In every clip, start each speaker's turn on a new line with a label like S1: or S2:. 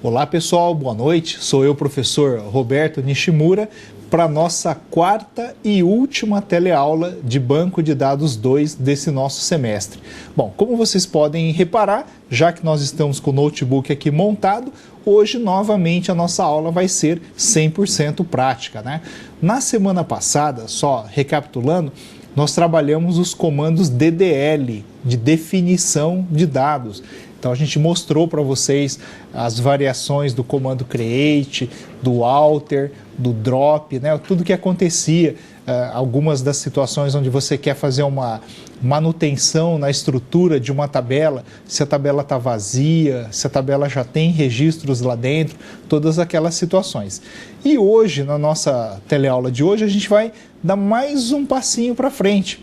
S1: Olá pessoal, boa noite. Sou eu, professor Roberto Nishimura, para a nossa quarta e última teleaula de Banco de Dados 2 desse nosso semestre. Bom, como vocês podem reparar, já que nós estamos com o notebook aqui montado, hoje novamente a nossa aula vai ser 100% prática, né? Na semana passada, só recapitulando, nós trabalhamos os comandos DDL, de definição de dados. Então a gente mostrou para vocês as variações do comando create, do alter, do drop, né? Tudo que acontecia, algumas das situações onde você quer fazer uma manutenção na estrutura de uma tabela, se a tabela está vazia, se a tabela já tem registros lá dentro, todas aquelas situações. E hoje, na nossa teleaula de hoje, a gente vai dar mais um passinho para frente.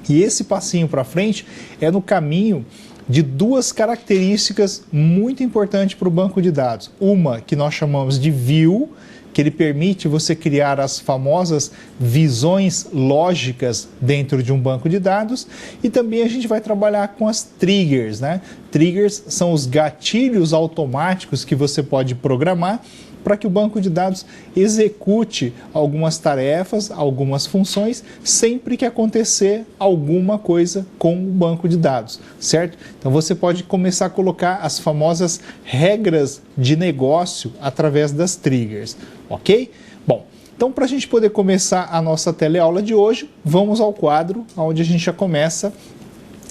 S1: E esse passinho para frente é no caminho de duas características muito importantes para o banco de dados. Uma que nós chamamos de view, que ele permite você criar as famosas visões lógicas dentro de um banco de dados, e também a gente vai trabalhar com as triggers, né? Triggers são os gatilhos automáticos que você pode programar para que o banco de dados execute algumas tarefas, algumas funções, sempre que acontecer alguma coisa com o banco de dados, certo? Então você pode começar a colocar as famosas regras de negócio através das triggers, ok? Bom, então para a gente poder começar a nossa teleaula de hoje, vamos ao quadro onde a gente já começa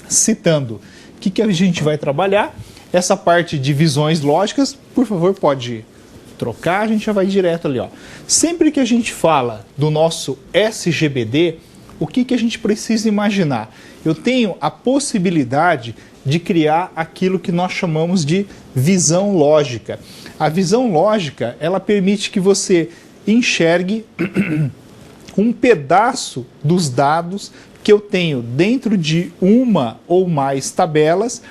S1: citando. O que a gente vai trabalhar? Essa parte de visões lógicas, por favor, pode trocar, a gente já vai direto ali, ó. Sempre que a gente fala do nosso SGBD, o que a gente precisa imaginar? Eu tenho a possibilidade de criar aquilo que nós chamamos de visão lógica. A visão lógica, ela permite que você enxergue um pedaço dos dados que eu tenho dentro de uma ou mais tabelas,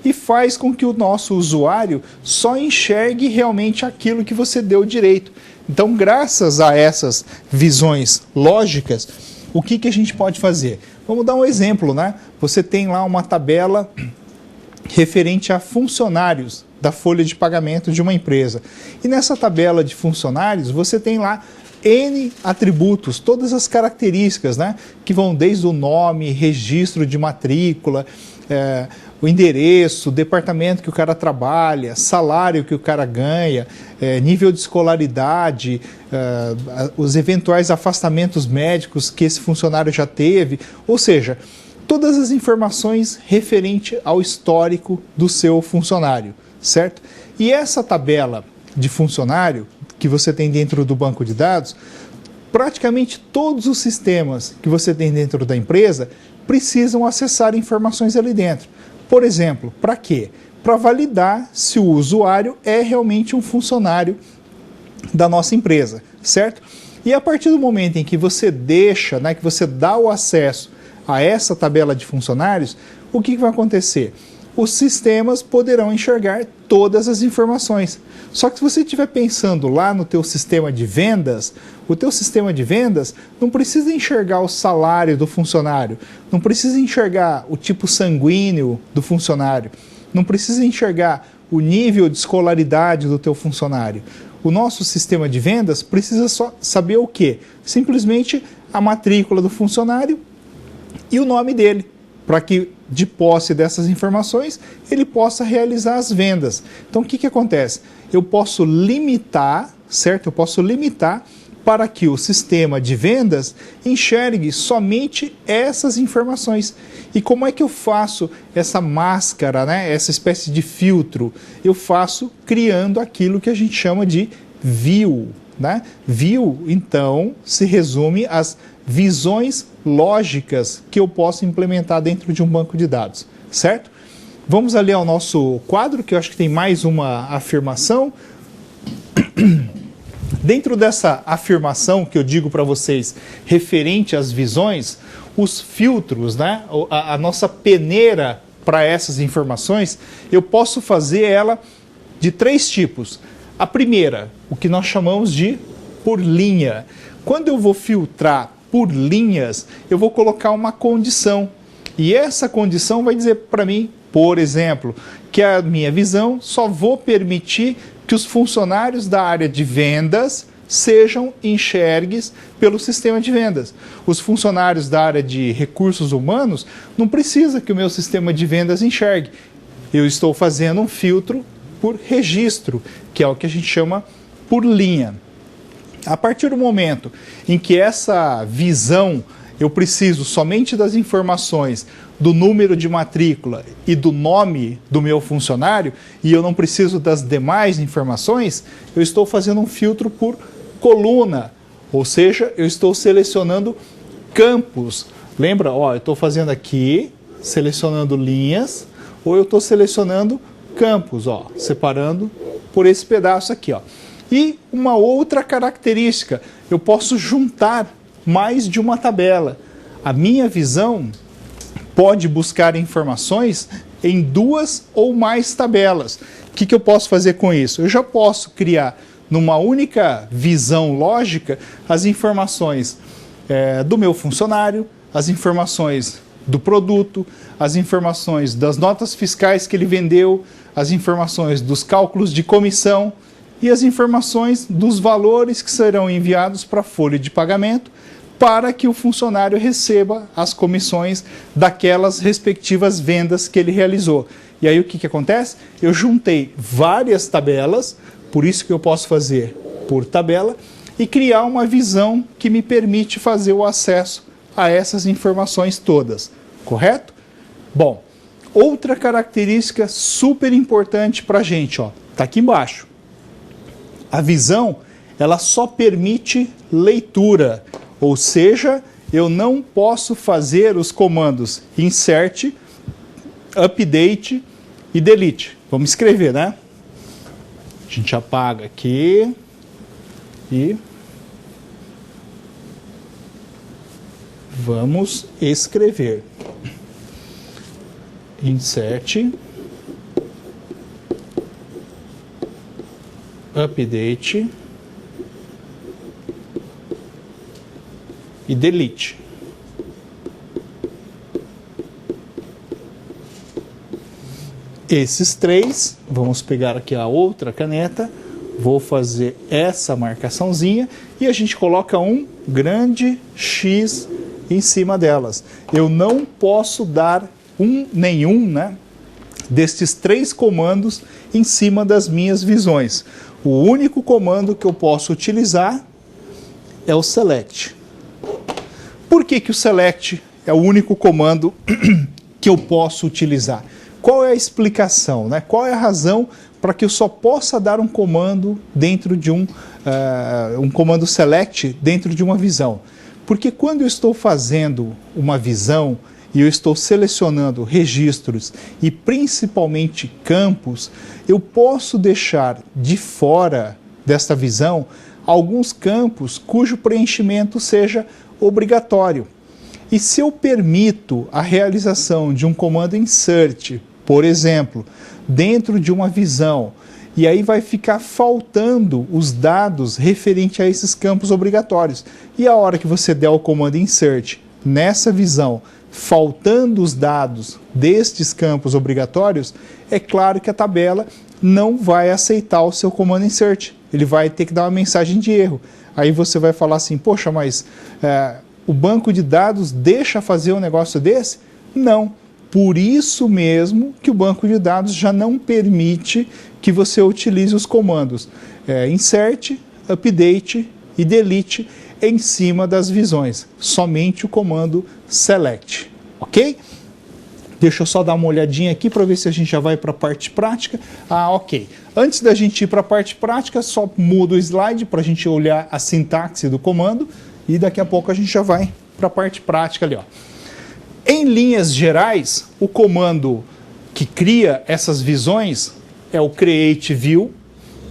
S1: e faz com que o nosso usuário só enxergue realmente aquilo que você deu direito. Então, graças a essas visões lógicas, o que a gente pode fazer? Vamos dar um exemplo, né? Você tem lá uma tabela referente a funcionários da folha de pagamento de uma empresa. E nessa tabela de funcionários, você tem lá N atributos, todas as características, né? Que vão desde o nome, registro de matrícula, o endereço, o departamento que o cara trabalha, salário que o cara ganha, nível de escolaridade, os eventuais afastamentos médicos que esse funcionário já teve, ou seja, todas as informações referente ao histórico do seu funcionário, certo? E essa tabela de funcionário que você tem dentro do banco de dados, praticamente todos os sistemas que você tem dentro da empresa precisam acessar informações ali dentro. Por exemplo, para quê? Para validar se o usuário é realmente um funcionário da nossa empresa, certo? E a partir do momento em que você deixa, né, que você dá o acesso a essa tabela de funcionários, o que vai acontecer? Os sistemas poderão enxergar todas as informações. Só que se você estiver pensando lá no teu sistema de vendas, o teu sistema de vendas não precisa enxergar o salário do funcionário, não precisa enxergar o tipo sanguíneo do funcionário, não precisa enxergar o nível de escolaridade do teu funcionário. O nosso sistema de vendas precisa só saber o quê? Simplesmente a matrícula do funcionário e o nome dele, para que, de posse dessas informações, ele possa realizar as vendas. Então, o que acontece? Eu posso limitar, certo? Eu posso limitar para que o sistema de vendas enxergue somente essas informações. E como é que eu faço essa máscara, né? Essa espécie de filtro? Eu faço criando aquilo que a gente chama de view, né? View, então, se resume às visões lógicas que eu posso implementar dentro de um banco de dados, certo? Vamos ali ao nosso quadro, que eu acho que tem mais uma afirmação. Dentro dessa afirmação que eu digo para vocês, referente às visões, os filtros, né? A nossa peneira para essas informações, eu posso fazer ela de 3 tipos. A primeira, o que nós chamamos de por linha. Quando eu vou filtrar por linhas, eu vou colocar uma condição. E essa condição vai dizer para mim, por exemplo, que a minha visão só vou permitir que os funcionários da área de vendas sejam enxergues pelo sistema de vendas. Os funcionários da área de recursos humanos não precisa que o meu sistema de vendas enxergue. Eu estou fazendo um filtro por registro, que é o que a gente chama por linha. A partir do momento em que essa visão, eu preciso somente das informações do número de matrícula e do nome do meu funcionário, e eu não preciso das demais informações, eu estou fazendo um filtro por coluna, ou seja, eu estou selecionando campos. Lembra? Ó, eu estou fazendo aqui, selecionando linhas, ou eu estou selecionando campos, ó, separando por esse pedaço aqui, ó. E uma outra característica, eu posso juntar mais de uma tabela. A minha visão pode buscar informações em 2 ou mais tabelas. O que eu posso fazer com isso? Eu já posso criar numa única visão lógica as informações do meu funcionário, as informações do produto, as informações das notas fiscais que ele vendeu, as informações dos cálculos de comissão e as informações dos valores que serão enviados para a folha de pagamento para que o funcionário receba as comissões daquelas respectivas vendas que ele realizou. E aí o que acontece? Eu juntei várias tabelas, por isso que eu posso fazer por tabela, e criar uma visão que me permite fazer o acesso a essas informações todas, correto? Bom, outra característica super importante para a gente, ó, tá aqui embaixo. A visão, ela só permite leitura, ou seja, eu não posso fazer os comandos insert, update e delete. Vamos escrever, né? A gente apaga aqui e vamos escrever. Insert, update e delete. Esses três, vamos pegar aqui a outra caneta, vou fazer essa marcaçãozinha e a gente coloca um grande X em cima delas. Eu não posso dar nenhum, né, destes 3 comandos em cima das minhas visões. O único comando que eu posso utilizar é o select. Por que o select é o único comando que eu posso utilizar? Qual é a explicação, né? Qual é a razão para que eu só possa dar um comando dentro de um comando select dentro de uma visão? Porque quando eu estou fazendo uma visão e eu estou selecionando registros e principalmente campos, eu posso deixar de fora desta visão alguns campos cujo preenchimento seja obrigatório. E se eu permito a realização de um comando insert, por exemplo, dentro de uma visão, e aí vai ficar faltando os dados referentes a esses campos obrigatórios. E a hora que você der o comando insert nessa visão, faltando os dados destes campos obrigatórios, é claro que a tabela não vai aceitar o seu comando insert. Ele vai ter que dar uma mensagem de erro. Aí você vai falar assim, poxa, mas o banco de dados deixa fazer um negócio desse? Não. Por isso mesmo que o banco de dados já não permite que você utilize os comandos insert, update e delete em cima das visões. Somente o comando select, ok? Deixa eu só dar uma olhadinha aqui para ver se a gente já vai para a parte prática. Ah, ok. Antes da gente ir para a parte prática, só mudo o slide para a gente olhar a sintaxe do comando e daqui a pouco a gente já vai para a parte prática ali, ó. Em linhas gerais, o comando que cria essas visões é o create view,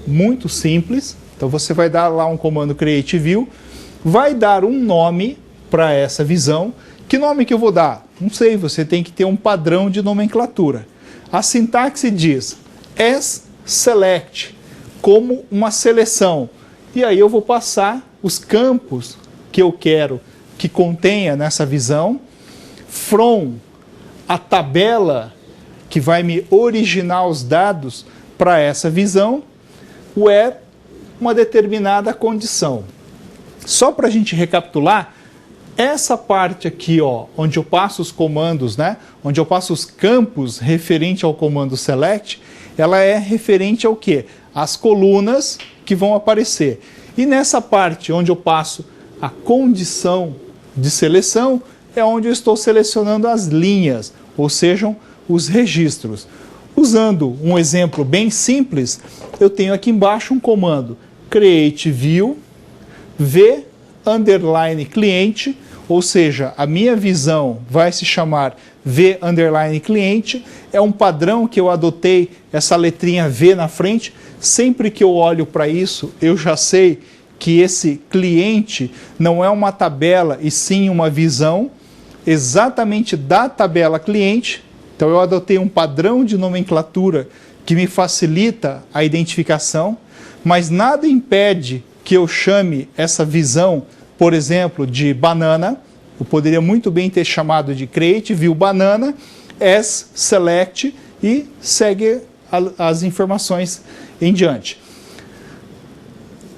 S1: muito simples. Então você vai dar lá um comando create view, vai dar um nome para essa visão. Que nome que eu vou dar? Não sei, você tem que ter um padrão de nomenclatura. A sintaxe diz as select, como uma seleção. E aí eu vou passar os campos que eu quero que contenha nessa visão, from a tabela que vai me originar os dados para essa visão, where uma determinada condição. Só para a gente recapitular, essa parte aqui, ó, onde eu passo os comandos, né, onde eu passo os campos referente ao comando select, ela é referente ao quê? As colunas que vão aparecer. E nessa parte onde eu passo a condição de seleção, é onde eu estou selecionando as linhas, ou sejam, os registros. Usando um exemplo bem simples, eu tenho aqui embaixo um comando create view v underline cliente, ou seja, a minha visão vai se chamar v underline cliente, é um padrão que eu adotei essa letrinha V na frente. Sempre que eu olho para isso, eu já sei que esse cliente não é uma tabela e sim uma visão exatamente da tabela cliente. Então eu adotei um padrão de nomenclatura que me facilita a identificação, mas nada impede que eu chame essa visão, por exemplo, de banana. Eu poderia muito bem ter chamado de create view banana as select e segue as informações em diante.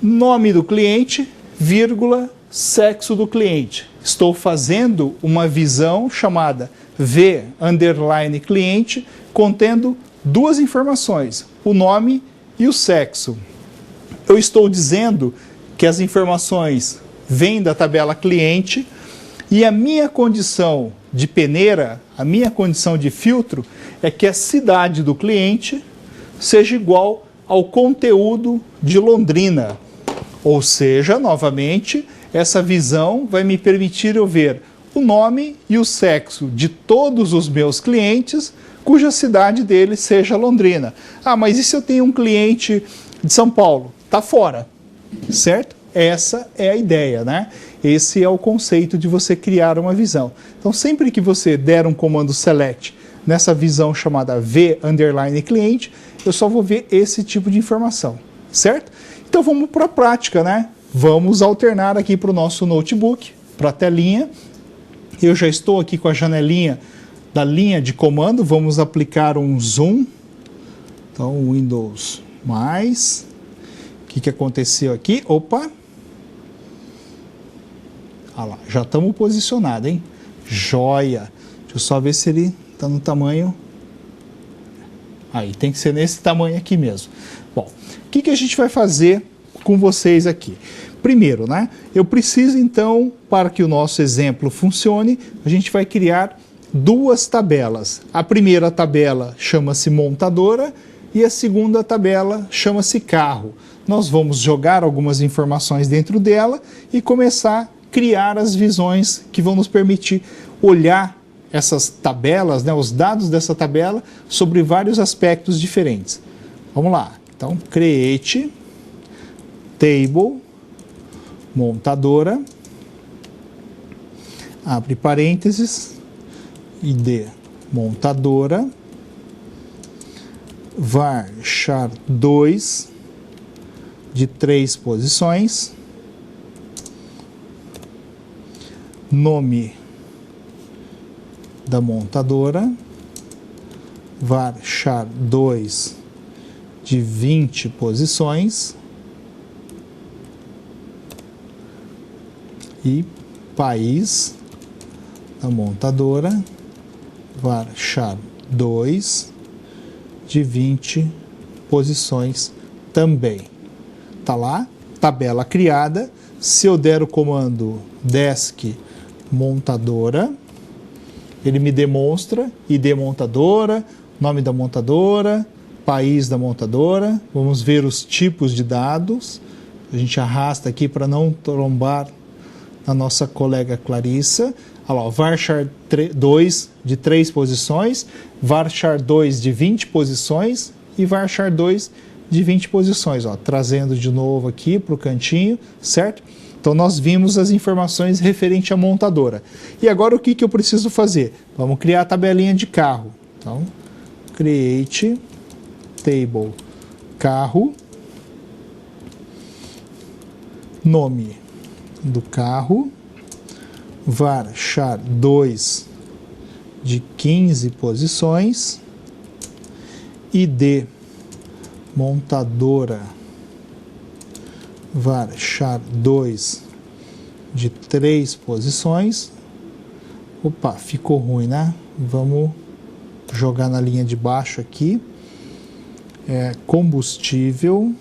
S1: Nome do cliente, vírgula, sexo do cliente. Estou fazendo uma visão chamada v underline cliente, contendo duas informações, o nome e o sexo. Eu estou dizendo que as informações vêm da tabela cliente e a minha condição de peneira, a minha condição de filtro é que a cidade do cliente seja igual ao conteúdo de Londrina. Ou seja, novamente, essa visão vai me permitir eu ver o nome e o sexo de todos os meus clientes cuja cidade deles seja Londrina. Ah, mas e se eu tenho um cliente de São Paulo? Está fora, certo? Essa é a ideia, né? Esse é o conceito de você criar uma visão. Então, sempre que você der um comando select nessa visão chamada v underline cliente, eu só vou ver esse tipo de informação, certo? Então, vamos para a prática, né? Vamos alternar aqui para o nosso notebook, para a telinha. Eu já estou aqui com a janelinha da linha de comando, vamos aplicar um zoom. Então, Windows mais. O que aconteceu aqui? Opa! Olha lá, já estamos posicionados, hein? Joia! Deixa eu só ver se ele está no tamanho. Aí, tem que ser nesse tamanho aqui mesmo. Bom, o que a gente vai fazer com vocês aqui? Primeiro, né? Eu preciso, então, para que o nosso exemplo funcione, a gente vai criar duas tabelas. A primeira tabela chama-se montadora e a segunda tabela chama-se carro. Nós vamos jogar algumas informações dentro dela e começar a criar as visões que vão nos permitir olhar essas tabelas, né, os dados dessa tabela sobre vários aspectos diferentes. Vamos lá. Então, create table montadora, abre parênteses, id montadora, var char 2 de 3 posições, nome da montadora, var char 2 de 20 posições e país da montadora, var char 2 de 20 posições também. Tá lá, tabela criada. Se eu der o comando desk montadora, ele me demonstra ID montadora, nome da montadora, país da montadora. Vamos ver os tipos de dados. A gente arrasta aqui para não trombar na nossa colega Clarissa. Olha lá, varchar 2 de 3 posições, varchar 2 de 20 posições e varchar 2 de 20 posições. Ó, trazendo de novo aqui para o cantinho, certo? Então, nós vimos as informações referente à montadora. E agora, o que eu preciso fazer? Vamos criar a tabelinha de carro. Então, create table carro, nome do carro, var char 2 de 15 posições, ID montadora var char2 de 3 posições. Opa, ficou ruim, né? Vamos jogar na linha de baixo aqui. Combustível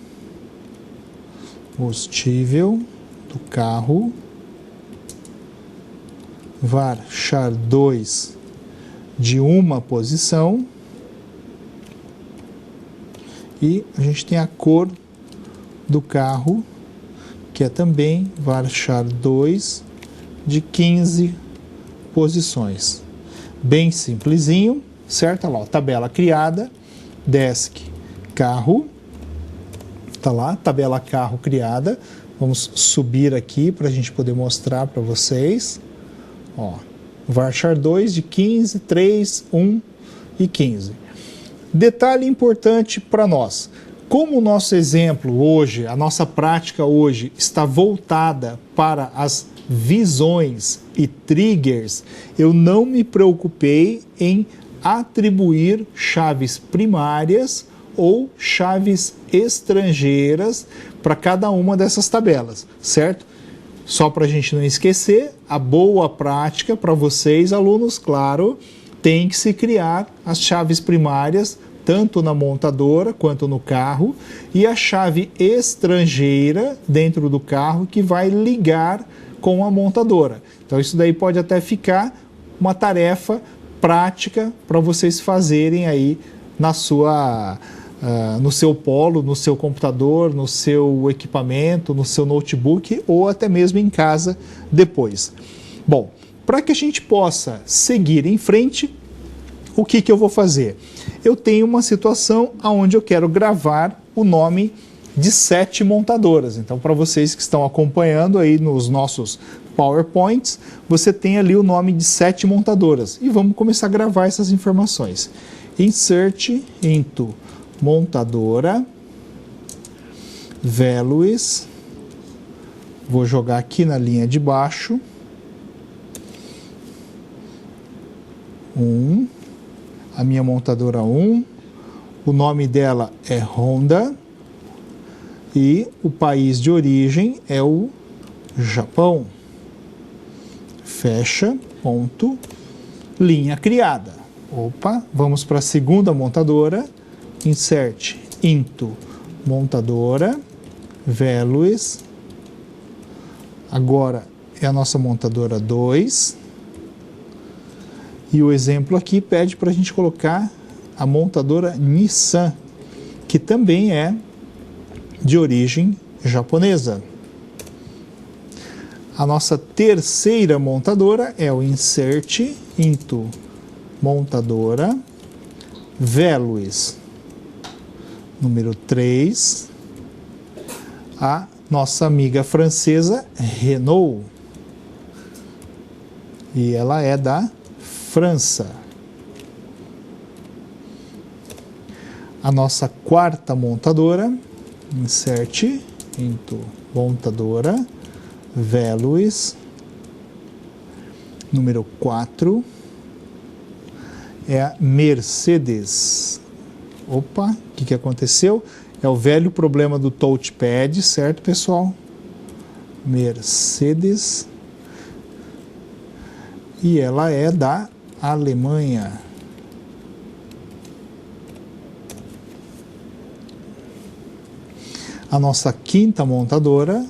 S1: do carro, var char2 de uma posição, e a gente tem a cor do carro, que é também var char2 de 15 posições. Bem simplesinho, certo? Olha lá, tabela criada, desk carro, tá lá, tabela carro criada. Vamos subir aqui para a gente poder mostrar para vocês. Ó, var char2 de 15, 3, 1 e 15. Detalhe importante para nós. Como o nosso exemplo hoje, a nossa prática hoje está voltada para as visões e triggers, eu não me preocupei em atribuir chaves primárias ou chaves estrangeiras para cada uma dessas tabelas, certo? Só para a gente não esquecer, a boa prática para vocês, alunos, claro, tem que se criar as chaves primárias, tanto na montadora quanto no carro, e a chave estrangeira dentro do carro que vai ligar com a montadora. Então isso daí pode até ficar uma tarefa prática para vocês fazerem aí na sua... no seu polo, no seu computador, no seu equipamento, no seu notebook ou até mesmo em casa depois. Bom, para que a gente possa seguir em frente, o que eu vou fazer? Eu tenho uma situação onde eu quero gravar o nome de 7 montadoras. Então, para vocês que estão acompanhando aí nos nossos PowerPoints, você tem ali o nome de 7 montadoras. E vamos começar a gravar essas informações. Insert into montadora, values, vou jogar aqui na linha de baixo, 1, a minha montadora 1, o nome dela é Honda e o país de origem é o Japão. Fecha, ponto, linha criada. Opa, vamos para a segunda montadora. Insert into montadora, values, agora é a nossa montadora 2, e o exemplo aqui pede para a gente colocar a montadora Nissan, que também é de origem japonesa. A nossa terceira montadora é o insert into montadora, values, número 3, a nossa amiga francesa Renault, e ela é da França. A nossa quarta montadora, insert into montadora, values, número 4, é a Mercedes. Opa, o que aconteceu? É o velho problema do touchpad, certo, pessoal? Mercedes. E ela é da Alemanha. A nossa quinta montadora,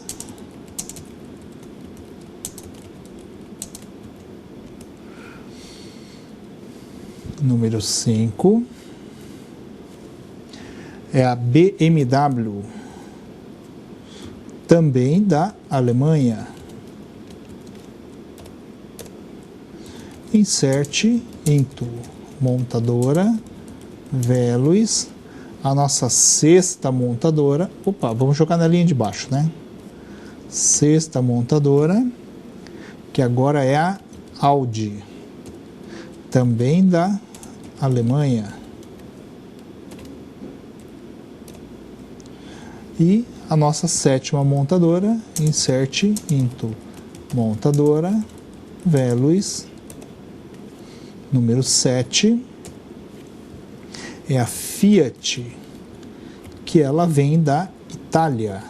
S1: número 5, é a BMW, também da Alemanha. Insert into montadora, values, a nossa sexta montadora, opa, vamos jogar na linha de baixo, né? Sexta montadora, que agora é a Audi, também da Alemanha. E a nossa sétima montadora, insert into montadora, values, número 7, é a Fiat, que ela vem da Itália.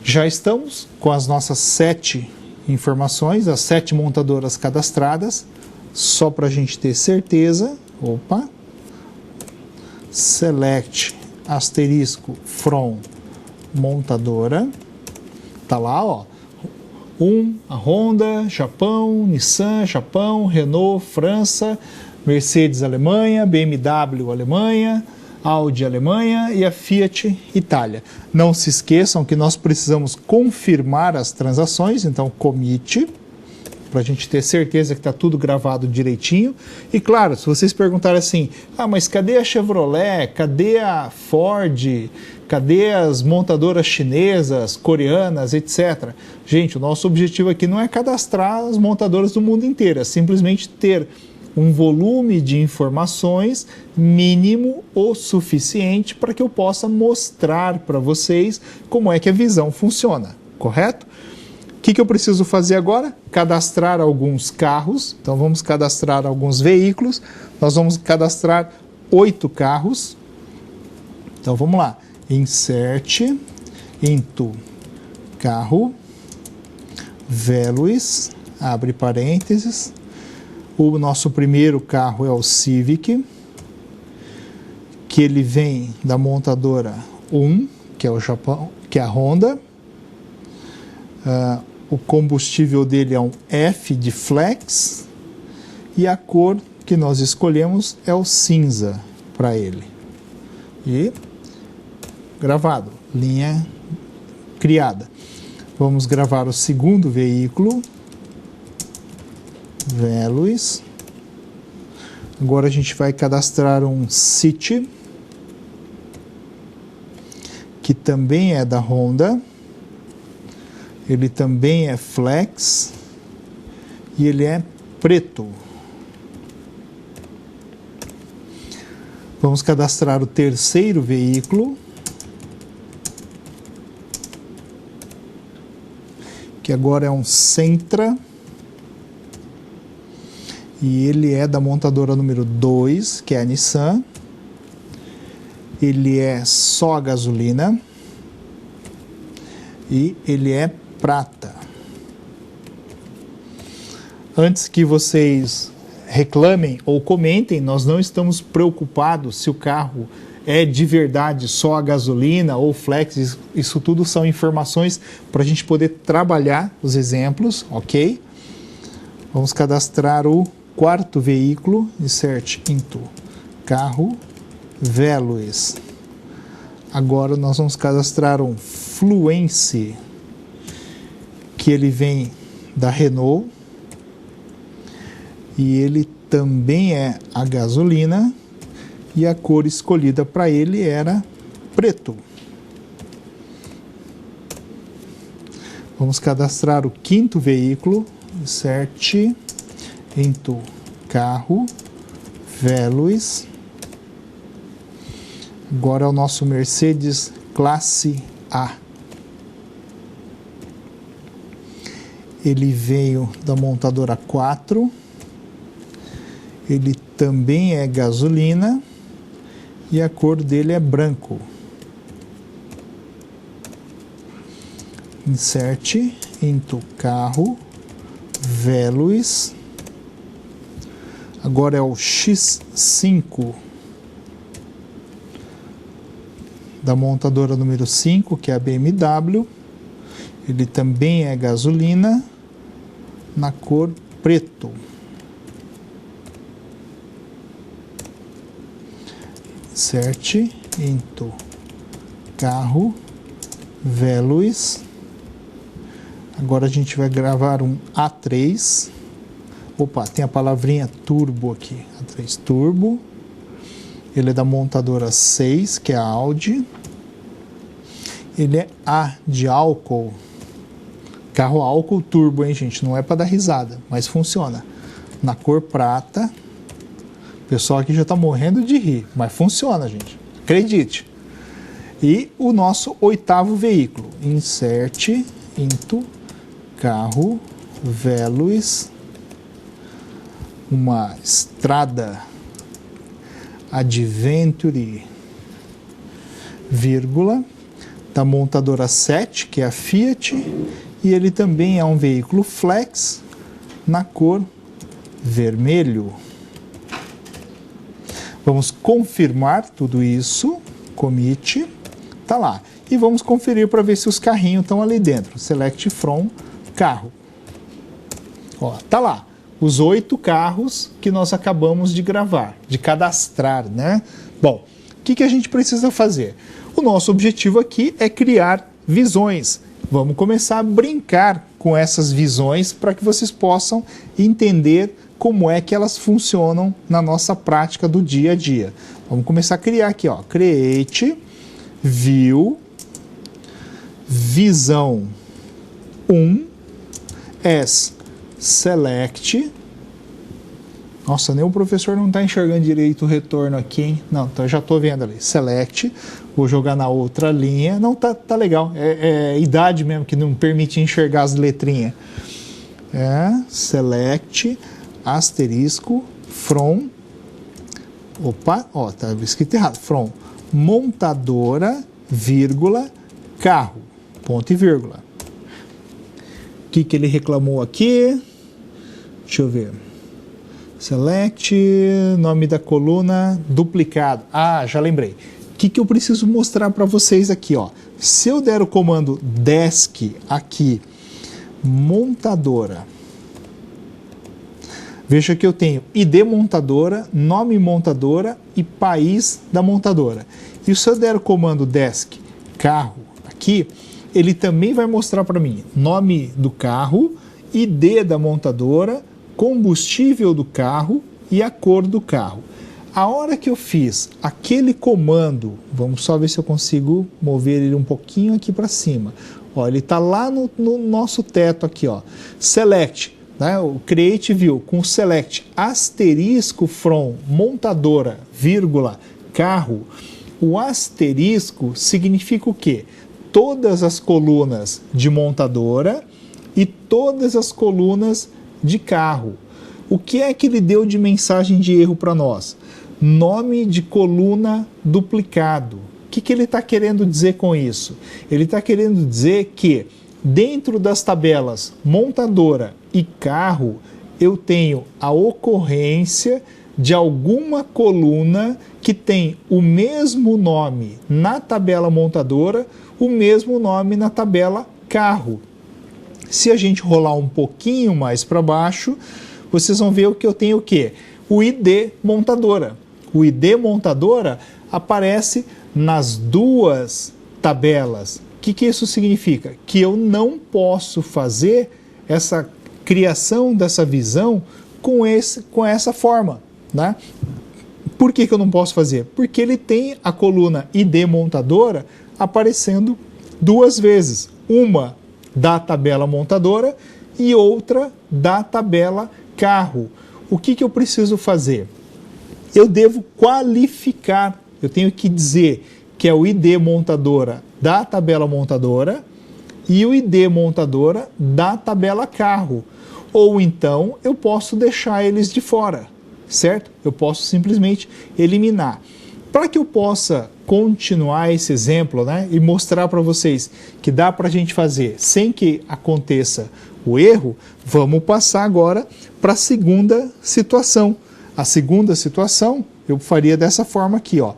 S1: Já estamos com as nossas 7 informações, as 7 montadoras cadastradas, só para a gente ter certeza. Opa! Select asterisco from montadora. Tá lá, ó. A Honda, Japão, Nissan, Japão, Renault, França, Mercedes, Alemanha, BMW, Alemanha, Audi, Alemanha e a Fiat, Itália. Não se esqueçam que nós precisamos confirmar as transações, então commit, para a gente ter certeza que está tudo gravado direitinho. E claro, se vocês perguntarem assim, mas cadê a Chevrolet, cadê a Ford, cadê as montadoras chinesas, coreanas, etc. Gente, o nosso objetivo aqui não é cadastrar as montadoras do mundo inteiro, é simplesmente ter um volume de informações mínimo o suficiente para que eu possa mostrar para vocês como é que a visão funciona, correto? O que eu preciso fazer agora? Cadastrar alguns carros. Então vamos cadastrar alguns veículos. Nós vamos cadastrar 8 carros. Então vamos lá. Insert into carro, values, abre parênteses. O nosso primeiro carro é o Civic, que ele vem da montadora 1, que é o Japão, que é a Honda. O combustível dele é um F de flex e a cor que nós escolhemos é o cinza para ele. E gravado, linha criada. Vamos gravar o segundo veículo. Values. Agora a gente vai cadastrar um City, que também é da Honda. Ele também é flex e ele é preto. Vamos cadastrar o terceiro veículo, que agora é um Sentra. E ele é da montadora número 2, que é a Nissan. Ele é só a gasolina. E ele é prata. Antes que vocês reclamem ou comentem, nós não estamos preocupados se o carro é de verdade só a gasolina ou flex. Isso tudo são informações para a gente poder trabalhar os exemplos, ok? Vamos cadastrar o quarto veículo, insert into carro, values. Agora nós vamos cadastrar um Fluence, que ele vem da Renault e ele também é a gasolina e a cor escolhida para ele era preto. Vamos cadastrar o quinto veículo, insert into carro, values. Agora é o nosso Mercedes classe A. Ele veio da montadora 4. Ele também é gasolina e a cor dele é branco. Insert into carro, values. Agora é o X5 da montadora número 5, que é a BMW. Ele também é gasolina na cor preto. Insert into carro, values. Agora a gente vai gravar um A3. Opa, tem a palavrinha turbo aqui. A3 turbo. Ele é da montadora 6, que é a Audi. Ele é A de álcool. Carro álcool turbo, hein, gente? Não é para dar risada, mas funciona. Na cor prata. O pessoal aqui já está morrendo de rir, mas funciona, gente. Acredite. E o nosso oitavo veículo. Insert into carro, values. Uma Strada Adventure, vírgula. da montadora 7, que é a Fiat, e ele também é um veículo flex na cor vermelho. Vamos confirmar tudo isso, commit, tá lá. E vamos conferir para ver se os carrinhos estão ali dentro. Select from carro. Ó, tá lá, os 8 carros que nós acabamos de gravar, de cadastrar, né? Bom, o que a gente precisa fazer? O nosso objetivo aqui é criar visões. Vamos começar a brincar com essas visões para que vocês possam entender como é que elas funcionam na nossa prática do dia a dia. Vamos começar a criar aqui, ó, create, view, visão 1, as select. Nossa, nem o professor não está enxergando direito o retorno aqui, hein? Não, então eu já estou vendo ali. Select, vou jogar na outra linha. Não, tá legal. É idade mesmo que não permite enxergar as letrinhas. Select, asterisco, from. Opa, ó, tá escrito errado. From montadora, vírgula, carro. Ponto e vírgula. O que ele reclamou aqui? Deixa eu ver. Select, nome da coluna, duplicado. Ah, já lembrei. O que eu preciso mostrar para vocês aqui, ó? Se eu der o comando desk aqui, montadora, veja que eu tenho ID montadora, nome montadora e país da montadora. E se eu der o comando desk carro aqui, ele também vai mostrar para mim nome do carro, ID da montadora, combustível do carro e a cor do carro. A hora que eu fiz aquele comando, vamos só ver se eu consigo mover ele um pouquinho aqui para cima. Ó, ele está lá no nosso teto aqui, ó. Select, né? O create view com select asterisco from montadora, vírgula, carro. O asterisco significa o quê? Todas as colunas de montadora e todas as colunas de carro. O que é que ele deu de mensagem de erro para nós? Nome de coluna duplicado. O que ele está querendo dizer com isso? Ele está querendo dizer que dentro das tabelas montadora e carro, eu tenho a ocorrência de alguma coluna que tem o mesmo nome na tabela montadora, o mesmo nome na tabela carro. Se a gente rolar um pouquinho mais para baixo, vocês vão ver o que eu tenho o quê? O ID montadora. O ID montadora aparece nas duas tabelas. O que isso significa? Que eu não posso fazer essa criação dessa visão com essa forma, né? Por que eu não posso fazer? Porque ele tem a coluna ID montadora aparecendo duas vezes. Uma da tabela montadora e outra da tabela carro. O que eu preciso fazer? Eu devo qualificar, eu tenho que dizer que é o ID montadora da tabela montadora e o ID montadora da tabela carro. Ou então eu posso deixar eles de fora, certo? Eu posso simplesmente eliminar. Para que eu possa continuar esse exemplo, né, e mostrar para vocês que dá para a gente fazer sem que aconteça o erro, vamos passar agora para a segunda situação. A segunda situação eu faria dessa forma aqui, ó.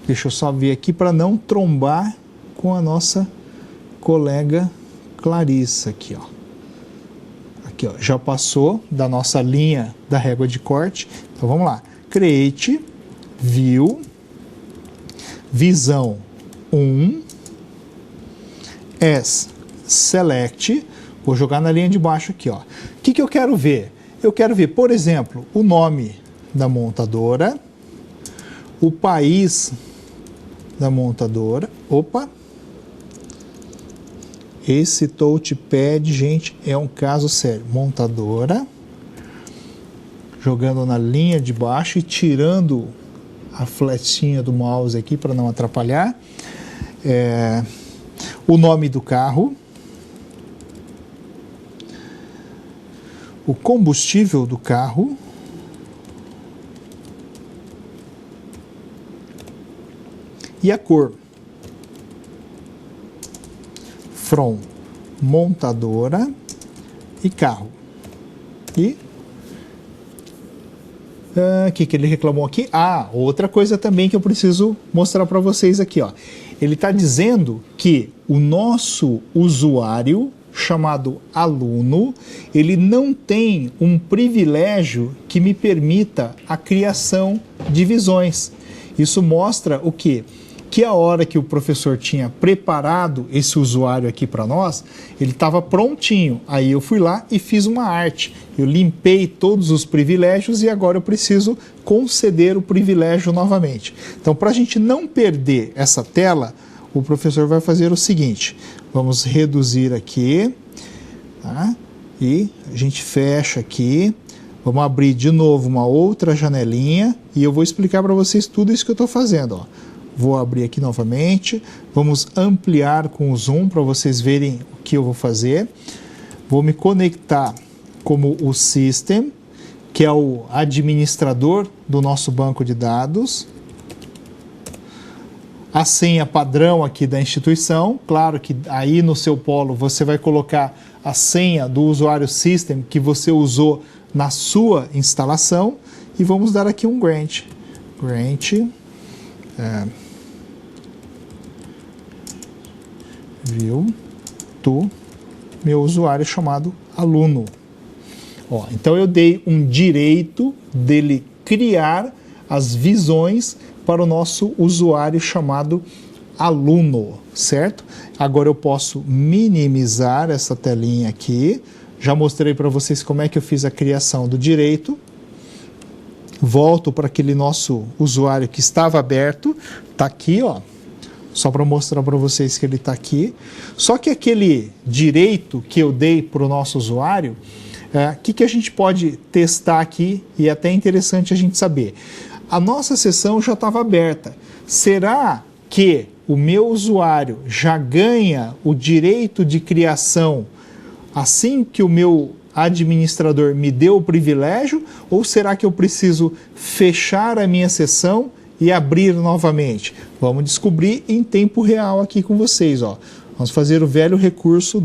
S1: Deixa eu só ver aqui para não trombar com a nossa colega Clarissa aqui, ó. Aqui, ó, já passou da nossa linha da régua de corte. Então vamos lá. Create, view, visão 1, as select, vou jogar na linha de baixo aqui, ó. O que eu quero ver? Eu quero ver, por exemplo, o nome da montadora, o país da montadora. Opa! Esse touchpad, gente, é um caso sério. Montadora, jogando na linha de baixo e tirando a flechinha do mouse aqui para não atrapalhar. O nome do carro, o combustível do carro, e a cor. from montadora e carro. E o que ele reclamou aqui? Outra coisa também que eu preciso mostrar para vocês aqui, ó. Ele está dizendo que o nosso usuário, chamado aluno, ele não tem um privilégio que me permita a criação de visões. Isso mostra o quê? Que a hora que o professor tinha preparado esse usuário aqui para nós, ele estava prontinho. Aí eu fui lá e fiz uma arte. Eu limpei todos os privilégios e agora eu preciso conceder o privilégio novamente. Então, para a gente não perder essa tela, o professor vai fazer o seguinte. Vamos reduzir aqui, tá? E a gente fecha aqui. Vamos abrir de novo uma outra janelinha e eu vou explicar para vocês tudo isso que eu estou fazendo, ó. Vou abrir aqui novamente, vamos ampliar com o zoom para vocês verem o que eu vou fazer. Vou me conectar como o System, que é o administrador do nosso banco de dados. A senha padrão aqui da instituição, claro que aí no seu polo você vai colocar a senha do usuário System que você usou na sua instalação. E vamos dar aqui um grant. View to meu usuário chamado aluno. Ó, então eu dei um direito dele criar as visões para o nosso usuário chamado aluno, certo? Agora eu posso minimizar essa telinha aqui. Já mostrei para vocês como é que eu fiz a criação do direito. Volto para aquele nosso usuário que estava aberto. Está aqui, ó. Só para mostrar para vocês que ele está aqui. Só que aquele direito que eu dei para o nosso usuário, que a gente pode testar aqui e é até interessante a gente saber. A nossa sessão já estava aberta. Será que o meu usuário já ganha o direito de criação assim que o meu administrador me deu o privilégio? Ou será que eu preciso fechar a minha sessão e abrir novamente? Vamos descobrir em tempo real aqui com vocês, ó. Vamos fazer o velho recurso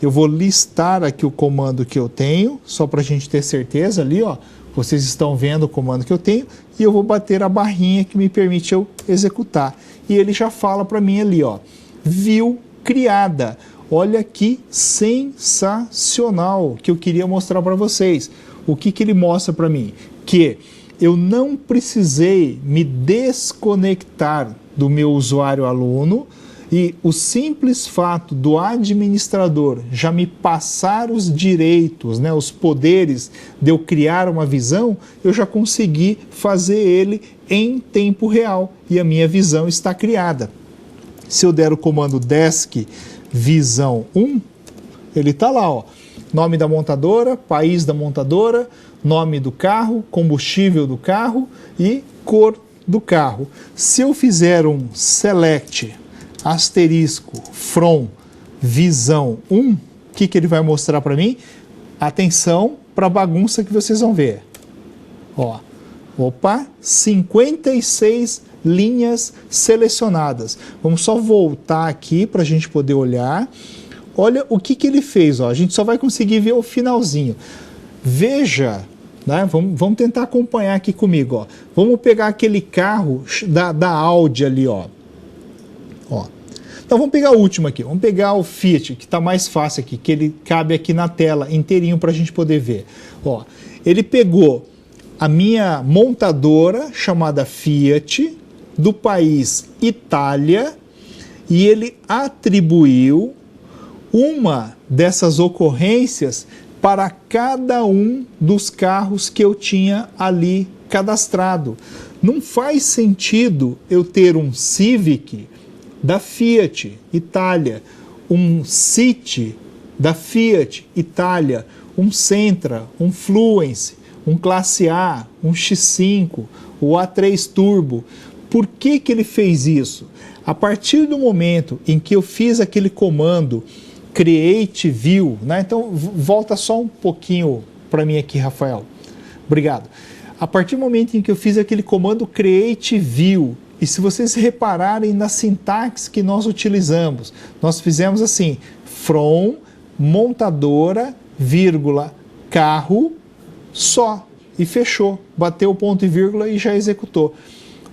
S1: eu vou listar aqui o comando que eu tenho, só para a gente ter certeza ali, ó. Vocês estão vendo o comando que eu tenho e eu vou bater a barrinha que me permite eu executar. E ele já fala para mim ali, ó, view criada. Olha que sensacional que eu queria mostrar para vocês. O que ele mostra para mim? Que eu não precisei me desconectar do meu usuário aluno e o simples fato do administrador já me passar os direitos, né, os poderes de eu criar uma visão, eu já consegui fazer ele em tempo real e a minha visão está criada. Se eu der o comando desk visão 1, ele está lá, ó, nome da montadora, país da montadora, nome do carro, combustível do carro e cor do carro. Se eu fizer um select asterisco from visão 1, o que ele vai mostrar para mim? Atenção para a bagunça que vocês vão ver. Ó, opa, 56 linhas selecionadas. Vamos só voltar aqui para a gente poder olhar. Olha o que ele fez. Ó. A gente só vai conseguir ver o finalzinho. Veja, né? Vamos tentar acompanhar aqui comigo. Ó. Vamos pegar aquele carro da Audi ali. Ó. Então vamos pegar o último aqui. Vamos pegar o Fiat, que está mais fácil aqui, que ele cabe aqui na tela inteirinho para a gente poder ver. Ó, ele pegou a minha montadora chamada Fiat, do país Itália, e ele atribuiu uma dessas ocorrências para cada um dos carros que eu tinha ali cadastrado. Não faz sentido eu ter um Civic da Fiat Itália, um City da Fiat Itália, um Sentra, um Fluence, um Classe A, um X5, o A3 Turbo. Por que ele fez isso? A partir do momento em que eu fiz aquele comando create view, né? Então volta só um pouquinho para mim aqui, Rafael. Obrigado. A partir do momento em que eu fiz aquele comando create view, E se vocês repararem na sintaxe que nós utilizamos, nós fizemos assim, from, montadora, vírgula, carro, só. E fechou. Bateu o ponto e vírgula e já executou.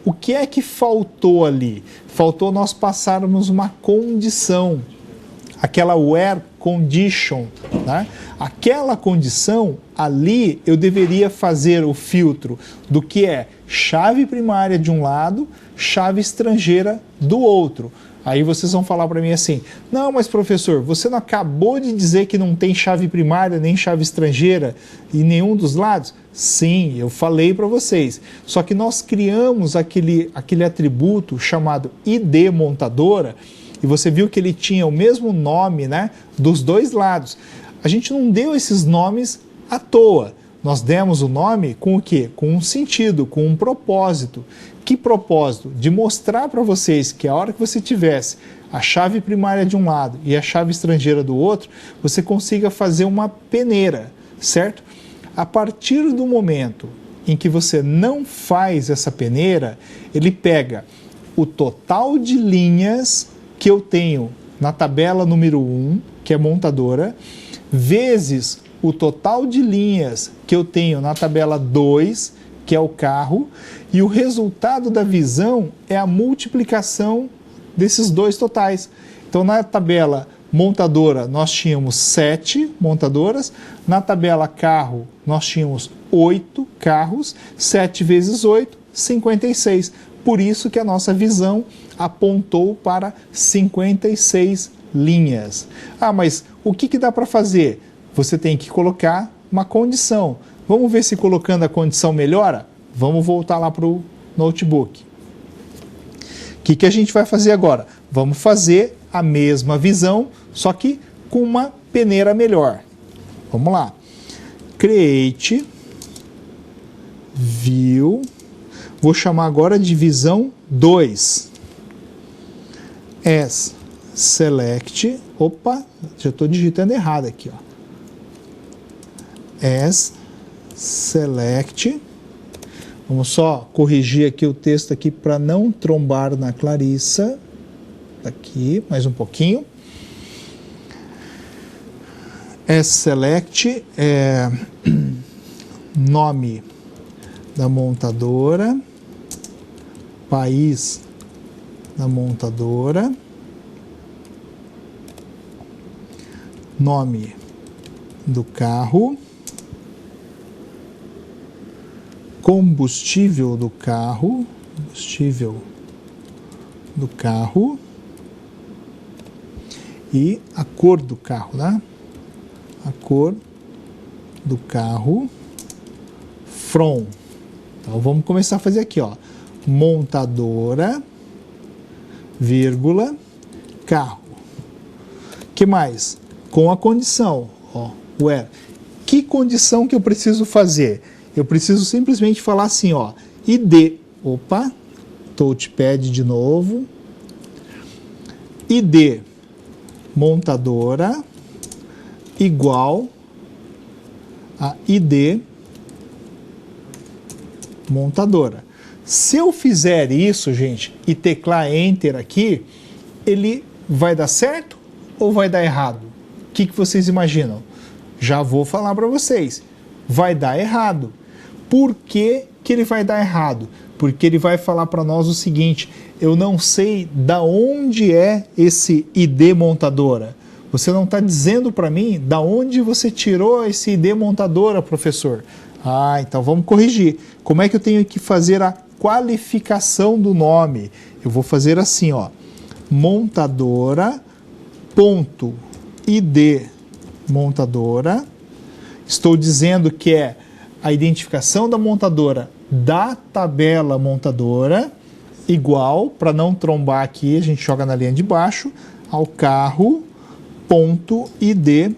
S1: O que é que faltou ali? Faltou nós passarmos uma condição. Aquela where condition, né? Aquela condição, ali eu deveria fazer o filtro do que é chave primária de um lado, chave estrangeira do outro. Aí vocês vão falar para mim assim, não, mas professor, você não acabou de dizer que não tem chave primária nem chave estrangeira em nenhum dos lados? Sim, eu falei para vocês. Só que nós criamos aquele atributo chamado ID montadora, e você viu que ele tinha o mesmo nome, né, dos dois lados. A gente não deu esses nomes à toa. Nós demos o nome com o quê? Com um sentido, com um propósito. Que propósito? De mostrar para vocês que a hora que você tivesse a chave primária de um lado e a chave estrangeira do outro, você consiga fazer uma peneira, certo? A partir do momento em que você não faz essa peneira, ele pega o total de linhas que eu tenho na tabela número 1, que é montadora, vezes o total de linhas que eu tenho na tabela 2, que é o carro, e o resultado da visão é a multiplicação desses dois totais. Então, na tabela montadora, nós tínhamos 7 montadoras, na tabela carro, nós tínhamos 8 carros, 7 vezes 8, 56. Por isso que a nossa visão apontou para 56 linhas. Ah, mas o que dá para fazer? Você tem que colocar uma condição. Vamos ver se colocando a condição melhora? Vamos voltar lá para o notebook. O que a gente vai fazer agora? Vamos fazer a mesma visão, só que com uma peneira melhor. Vamos lá. Create, View, vou chamar agora de visão 2. As Select, opa, já estou digitando errado aqui, ó. As Select, vamos só corrigir aqui o texto aqui para não trombar na Clarissa. Aqui, mais um pouquinho. As Select é nome da montadora, país da montadora, nome do carro, combustível do carro, e a cor do carro, né? A cor do carro, from. Então vamos começar a fazer aqui, ó. Montadora, vírgula, carro. Que mais? Com a condição, ó, where. Que condição que eu preciso fazer? Eu preciso simplesmente falar assim, ó, ID, opa, touchpad de novo, ID montadora igual a ID montadora. Se eu fizer isso, gente, e teclar Enter aqui, ele vai dar certo ou vai dar errado? O que vocês imaginam? Já vou falar para vocês. Vai dar errado. Por que ele vai dar errado? Porque ele vai falar para nós o seguinte, eu não sei da onde é esse ID montadora. Você não está dizendo para mim da onde você tirou esse ID montadora, professor. Ah, então vamos corrigir. Como é que eu tenho que fazer a qualificação do nome? Eu vou fazer assim, ó, montadora, ponto, ID montadora. Estou dizendo que é a identificação da montadora da tabela montadora, igual, para não trombar aqui, a gente joga na linha de baixo, ao carro, ponto, ID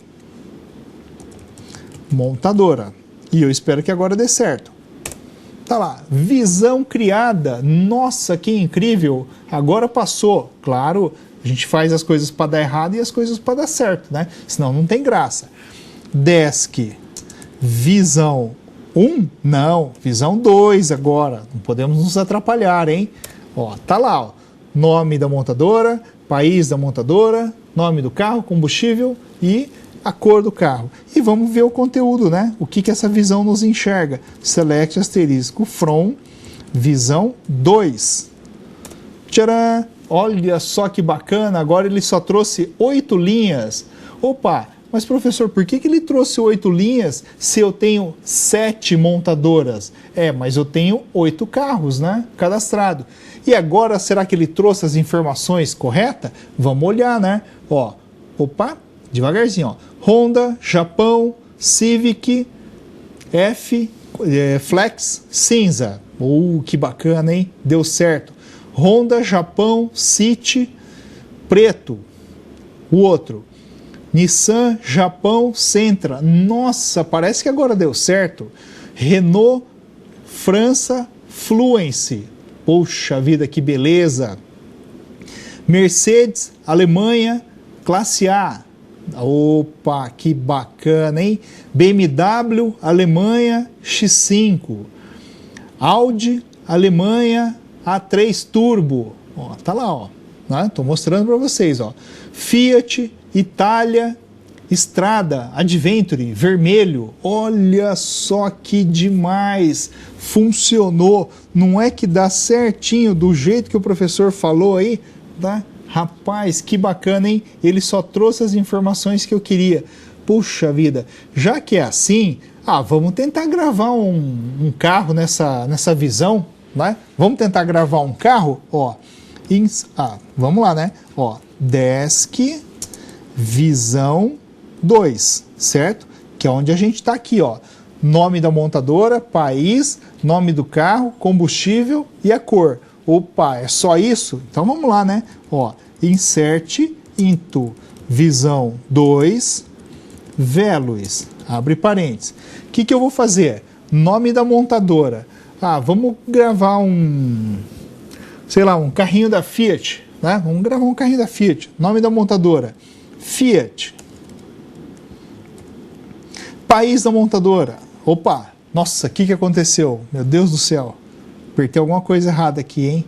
S1: montadora. E eu espero que agora dê certo. Tá lá, visão criada. Nossa, que incrível! Agora passou. Claro, a gente faz as coisas para dar errado e as coisas para dar certo, né? Senão não tem graça. Desk, visão 1? Não, visão 2 agora. Não podemos nos atrapalhar, hein? Ó, tá lá, ó, nome da montadora, país da montadora, nome do carro, combustível e a cor do carro. E vamos ver o conteúdo, né? O que essa visão nos enxerga. Select asterisco from visão 2. Tcharam! Olha só que bacana, agora ele só trouxe 8 linhas. Opa, mas professor, por que ele trouxe 8 linhas se eu tenho 7 montadoras? Mas eu tenho 8 carros, né? Cadastrado. E agora, será que ele trouxe as informações corretas? Vamos olhar, né? Ó, opa, devagarzinho, ó. Honda, Japão, Civic, Flex, cinza. Que bacana, hein? Deu certo. Honda, Japão, City, preto. O outro. Nissan, Japão, Sentra. Nossa, parece que agora deu certo. Renault, França, Fluence. Poxa vida, que beleza. Mercedes, Alemanha, classe A. Opa, que bacana, hein? BMW, Alemanha, X5. Audi, Alemanha, A3 Turbo. Ó, tá lá, ó. Né? Tô mostrando para vocês, ó. Fiat, Itália, Estrada, Adventure, vermelho. Olha só que demais. Funcionou. Não é que dá certinho do jeito que o professor falou aí, tá? Rapaz, que bacana, hein? Ele só trouxe as informações que eu queria. Puxa vida, já que é assim, vamos tentar gravar um carro nessa visão, né? Vamos tentar gravar um carro, ó. Vamos lá, né? Ó, Desk, visão 2, certo? Que é onde a gente está aqui, ó. Nome da montadora, país, nome do carro, combustível e a cor. Opa, é só isso? Então vamos lá, né? Ó, insert into visão 2, values, abre parênteses. O que eu vou fazer? Nome da montadora. Vamos gravar um carrinho da Fiat, né? Vamos gravar um carrinho da Fiat. Nome da montadora, Fiat. País da montadora. Opa, nossa, o que aconteceu? Meu Deus do céu. Apertei alguma coisa errada aqui, hein?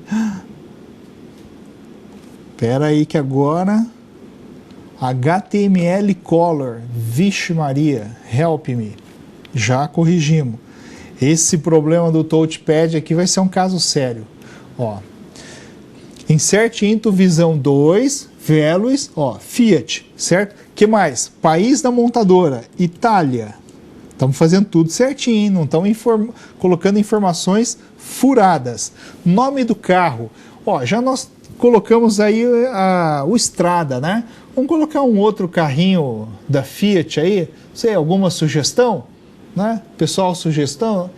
S1: Espera aí que agora... HTML Color. Vixe Maria, help me. Já corrigimos. Esse problema do touchpad aqui vai ser um caso sério. Ó. Insert into visão 2, values, ó, Fiat, certo? Que mais? País da montadora, Itália. Estamos fazendo tudo certinho, hein? Não estamos colocando informações furadas. Nome do carro. Ó, já nós colocamos aí o Strada, né? Vamos colocar um outro carrinho da Fiat aí. Sei, alguma sugestão? Né? Pessoal, sugestão?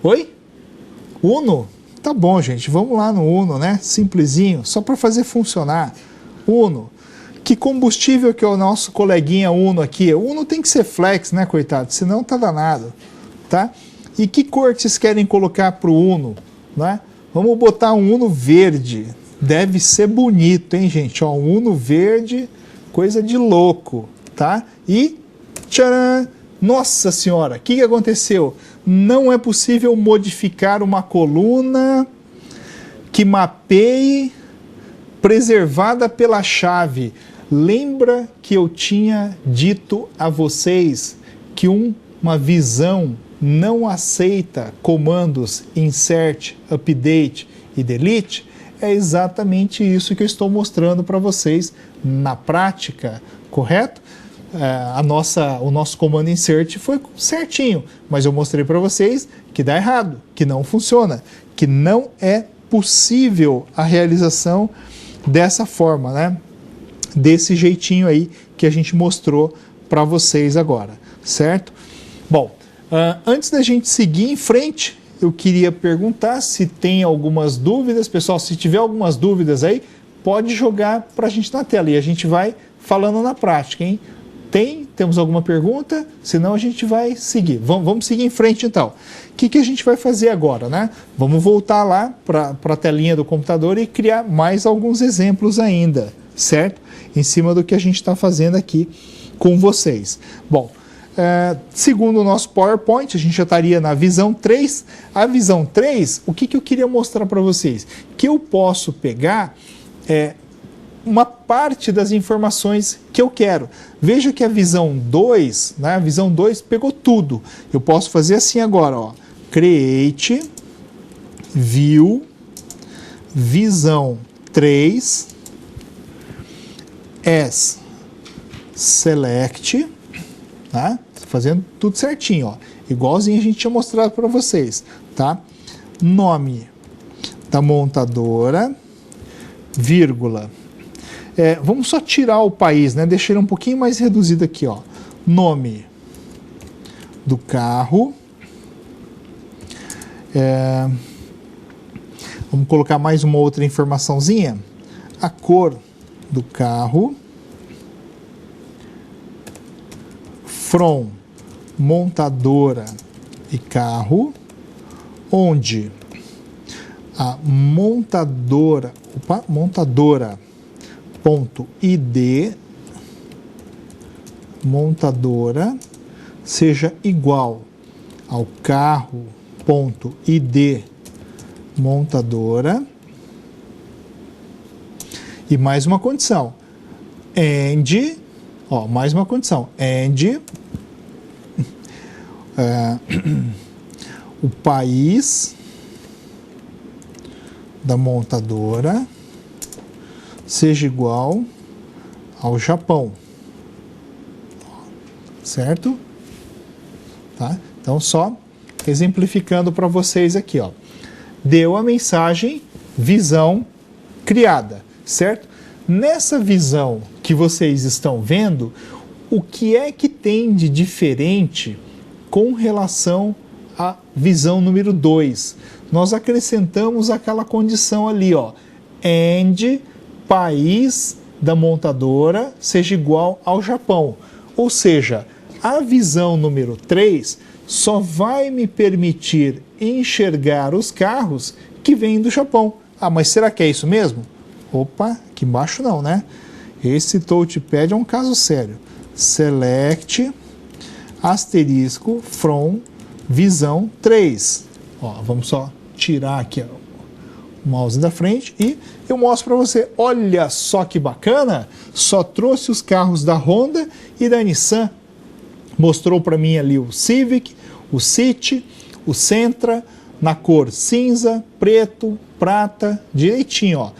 S1: Oi? Uno? Tá bom, gente. Vamos lá no Uno, né? Simplesinho, só para fazer funcionar. Uno. Que combustível que é o nosso coleguinha Uno aqui? O Uno tem que ser flex, né, coitado? Senão tá danado, tá? E que cor que vocês querem colocar pro Uno, né? Vamos botar um Uno verde. Deve ser bonito, hein, gente? Ó, um Uno verde, coisa de louco, tá? E, tcharam! Nossa senhora, o que aconteceu? Não é possível modificar uma coluna que mapeie preservada pela chave. Lembra que eu tinha dito a vocês que uma visão não aceita comandos insert, update e delete? É exatamente isso que eu estou mostrando para vocês na prática, correto? O nosso comando insert foi certinho, mas eu mostrei para vocês que dá errado, que não funciona, que não é possível a realização dessa forma, né? Desse jeitinho aí que a gente mostrou para vocês agora, certo? Bom, antes da gente seguir em frente, eu queria perguntar se tem algumas dúvidas. Pessoal, se tiver algumas dúvidas aí, pode jogar para a gente na tela e a gente vai falando na prática, hein? Temos alguma pergunta? Senão a gente vai seguir. Vamos seguir em frente então. O que a gente vai fazer agora, né? Vamos voltar lá para a telinha do computador e criar mais alguns exemplos ainda, certo? Em cima do que a gente está fazendo aqui com vocês. Bom, Segundo o nosso PowerPoint, a gente já estaria na visão 3. A visão 3, o que eu queria mostrar para vocês? Que eu posso pegar uma parte das informações que eu quero. Veja que a visão 2, né, a visão 2 pegou tudo. Eu posso fazer assim agora, ó. Create, View, visão 3, as Select, tá? Fazendo tudo certinho, ó. Igualzinho a gente tinha mostrado para vocês, tá? Nome da montadora, vírgula. Vamos só tirar o país, né? Deixar ele um pouquinho mais reduzido aqui, ó. Nome do carro. Vamos colocar mais uma outra informaçãozinha. A cor do carro. From montadora e carro. Onde a montadora ponto ID montadora seja igual ao carro ponto ID montadora. E mais uma condição, mais uma condição, o país da montadora seja igual ao Japão, certo? Tá? Então, só exemplificando para vocês aqui, ó. Deu a mensagem visão criada, certo? Nessa visão que vocês estão vendo, o que é que tem de diferente com relação à visão número 2? Nós acrescentamos aquela condição ali, ó, and país da montadora seja igual ao Japão. Ou seja, a visão número 3 só vai me permitir enxergar os carros que vêm do Japão. Ah, mas será que é isso mesmo? Opa, aqui embaixo não, né? Esse touchpad é um caso sério. Select, asterisco, from, visão 3. Ó, vamos só tirar aqui o mouse da frente e eu mostro para você. Olha só que bacana! Só trouxe os carros da Honda e da Nissan. Mostrou para mim ali o Civic, o City, o Sentra, na cor cinza, preto, prata, direitinho, ó.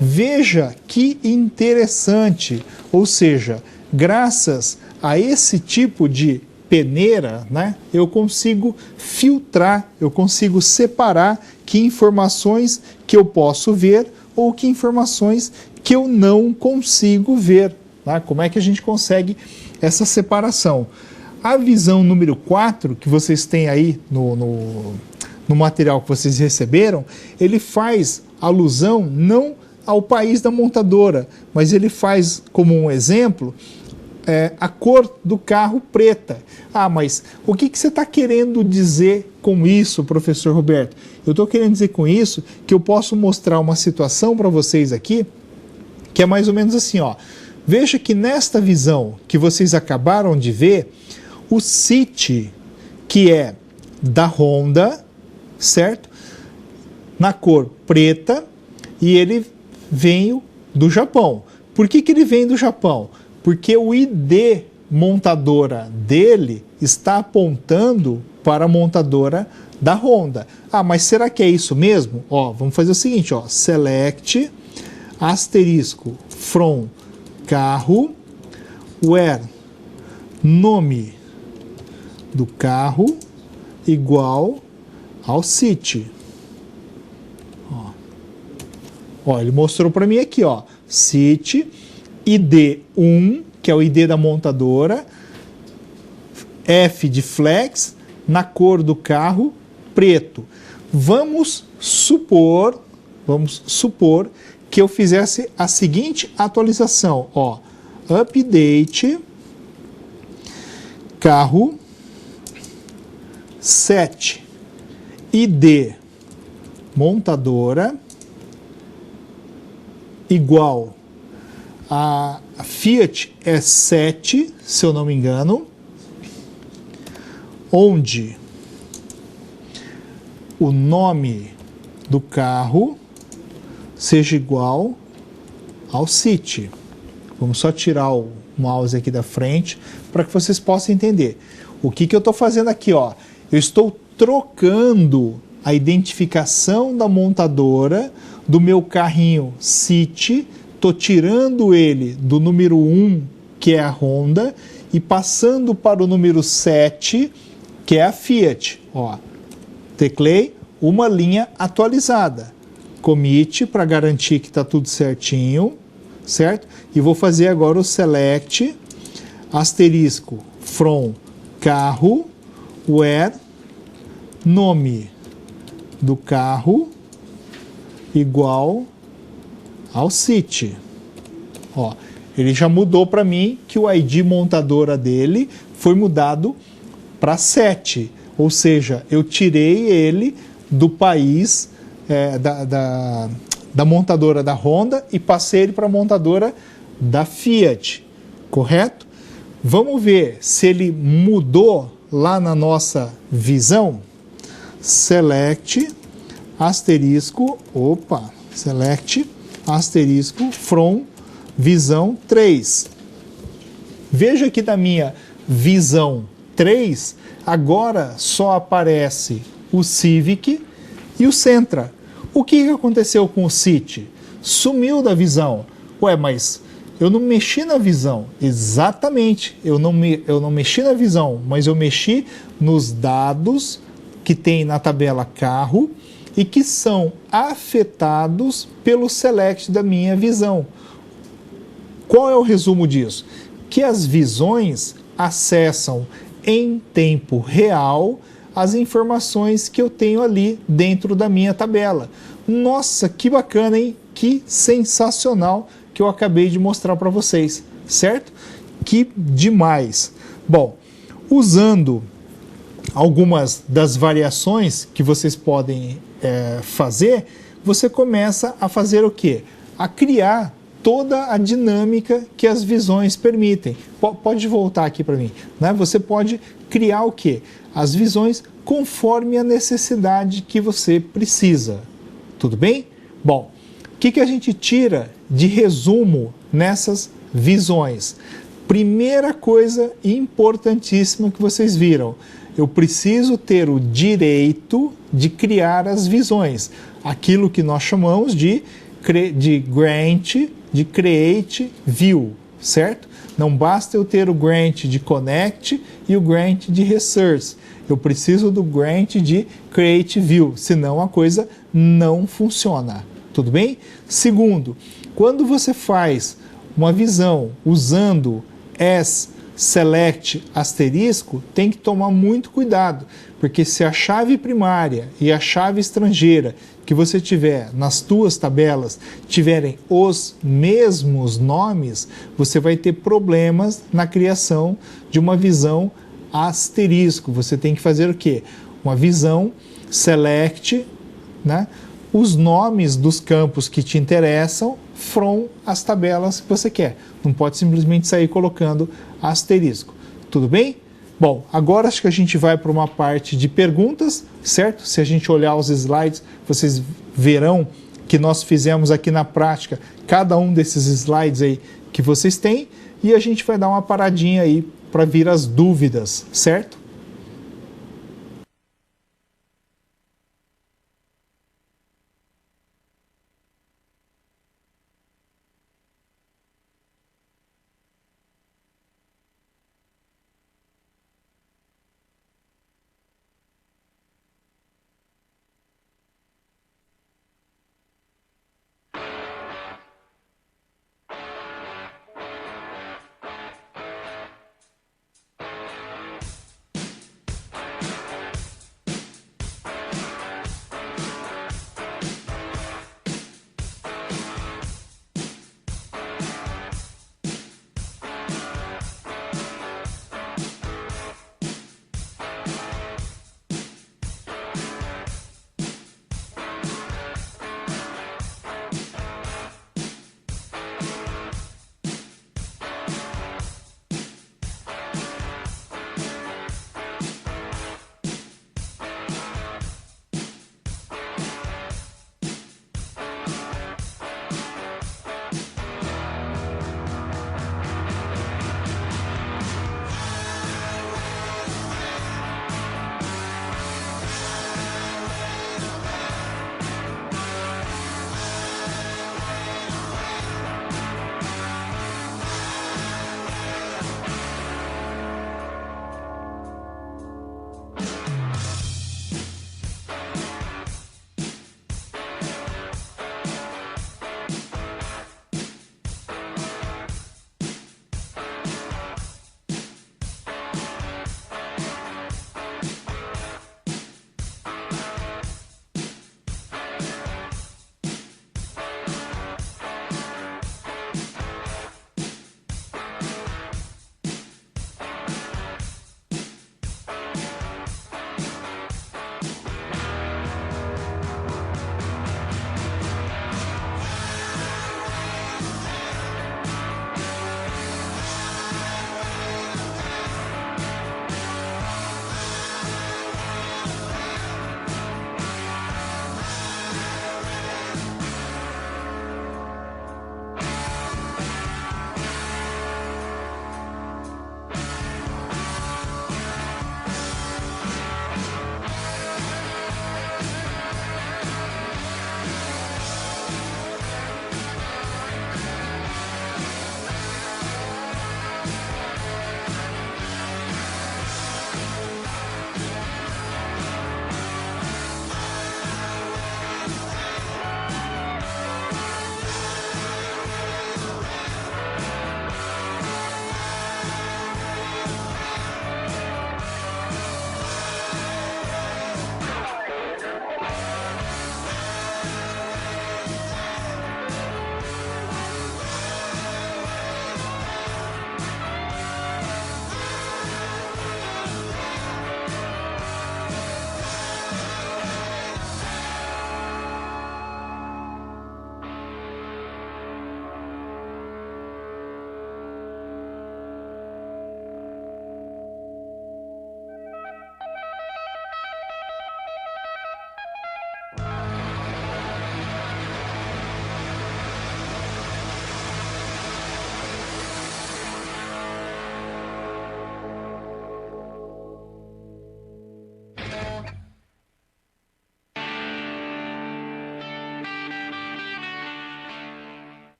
S1: Veja que interessante, ou seja, graças a esse tipo de peneira, né, eu consigo filtrar, eu consigo separar que informações que eu posso ver ou que informações que eu não consigo ver. Tá? Como é que a gente consegue essa separação? A visão número 4, que vocês têm aí no material que vocês receberam, ele faz alusão não ao país da montadora, mas ele faz como um exemplo a cor do carro preta. Ah, mas o que você está querendo dizer com isso, professor Roberto? Eu estou querendo dizer com isso que eu posso mostrar uma situação para vocês aqui, que é mais ou menos assim, ó. Veja que nesta visão que vocês acabaram de ver, o City, que é da Honda, certo? Na cor preta, e ele veio do Japão. Por que ele vem do Japão? Porque o ID montadora dele está apontando para a montadora da Honda. Ah, mas será que é isso mesmo? Ó, vamos fazer o seguinte, ó, select, asterisco, from, carro, where, nome do carro igual ao City. Ó, ele mostrou para mim aqui, ó, City, ID 1, que é o ID da montadora, F de flex, na cor do carro, preto. Vamos supor que eu fizesse a seguinte atualização, ó, update, carro, set, ID, montadora, igual a Fiat é 7, se eu não me engano, onde o nome do carro seja igual ao CIT. Vamos só tirar o mouse aqui da frente para que vocês possam entender. O que eu estou fazendo aqui? Ó? Eu estou trocando a identificação da montadora do meu carrinho CIT, estou tirando ele do número 1, que é a Honda, e passando para o número 7, que é a Fiat. Ó, teclei uma linha atualizada. Commit para garantir que está tudo certinho, certo? E vou fazer agora o select, asterisco, from carro, where nome do carro igual ao CIT. Ó, ele já mudou para mim que o ID montadora dele foi mudado para 7, ou seja, eu tirei ele do país da montadora da Honda e passei ele para a montadora da Fiat, correto? Vamos ver se ele mudou lá na nossa visão. Select, asterisco, select, asterisco, from, visão 3. Veja que na minha visão 3, agora só aparece o Civic e o Sentra. O que aconteceu com o City? Sumiu da visão. Ué, mas eu não mexi na visão. Exatamente, eu não mexi na visão, mas eu mexi nos dados que tem na tabela carro e que são afetados pelo select da minha visão. Qual é o resumo disso? Que as visões acessam em tempo real as informações que eu tenho ali dentro da minha tabela. Nossa, que bacana, hein? Que sensacional que eu acabei de mostrar para vocês, certo? Que demais! Bom, usando algumas das variações que vocês podem fazer, você começa a fazer o quê? A criar toda a dinâmica que as visões permitem. Pode voltar aqui para mim, né? Você pode criar o quê? As visões conforme a necessidade que você precisa. Tudo bem? Bom, o que a gente tira de resumo nessas visões? Primeira coisa importantíssima que vocês viram, eu preciso ter o direito de criar as visões, aquilo que nós chamamos de grant, de create view, certo? Não basta eu ter o grant de connect e o grant de resource. Eu preciso do grant de create view, senão a coisa não funciona. Tudo bem? Segundo, quando você faz uma visão usando as select asterisco, tem que tomar muito cuidado, porque se a chave primária e a chave estrangeira que você tiver nas tuas tabelas tiverem os mesmos nomes, você vai ter problemas na criação de uma visão asterisco. Você tem que fazer o quê? Uma visão select, né? Os nomes dos campos que te interessam from as tabelas que você quer. Não pode simplesmente sair colocando asterisco. Tudo bem? Bom, agora acho que a gente vai para uma parte de perguntas, certo? Se a gente olhar os slides, vocês verão que nós fizemos aqui na prática cada um desses slides aí que vocês têm e a gente vai dar uma paradinha aí para vir as dúvidas, certo?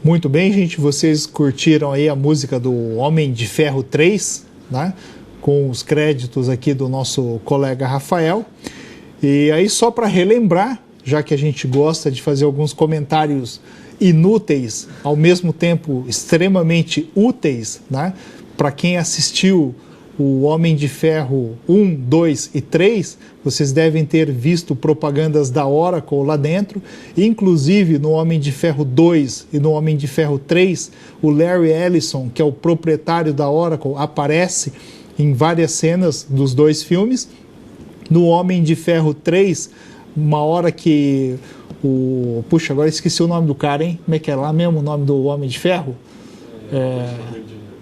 S1: Muito bem, gente, vocês curtiram aí a música do Homem de Ferro 3, né? Com os créditos aqui do nosso colega Rafael. E aí, só para relembrar, já que a gente gosta de fazer alguns comentários inúteis, ao mesmo tempo extremamente úteis, né? Para quem assistiu o Homem de Ferro 1, 2 e 3, vocês devem ter visto propagandas da Oracle lá dentro. Inclusive, no Homem de Ferro 2 e no Homem de Ferro 3, o Larry Ellison, que é o proprietário da Oracle, aparece em várias cenas dos dois filmes. No Homem de Ferro 3, uma hora que Puxa, agora esqueci o nome do cara, hein? Como é que é lá mesmo o nome do Homem de Ferro?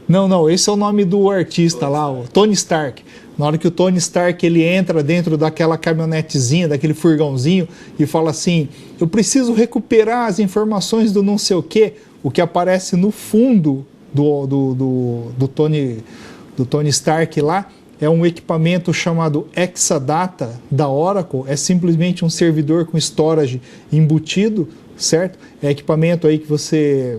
S1: Não, esse é o nome do artista lá, o Tony Stark. Na hora que o Tony Stark ele entra dentro daquela caminhonetezinha, daquele furgãozinho e fala assim, eu preciso recuperar as informações do não sei o que aparece no fundo do Tony Stark lá é um equipamento chamado Exadata da Oracle, é simplesmente um servidor com storage embutido, certo? É equipamento aí que você,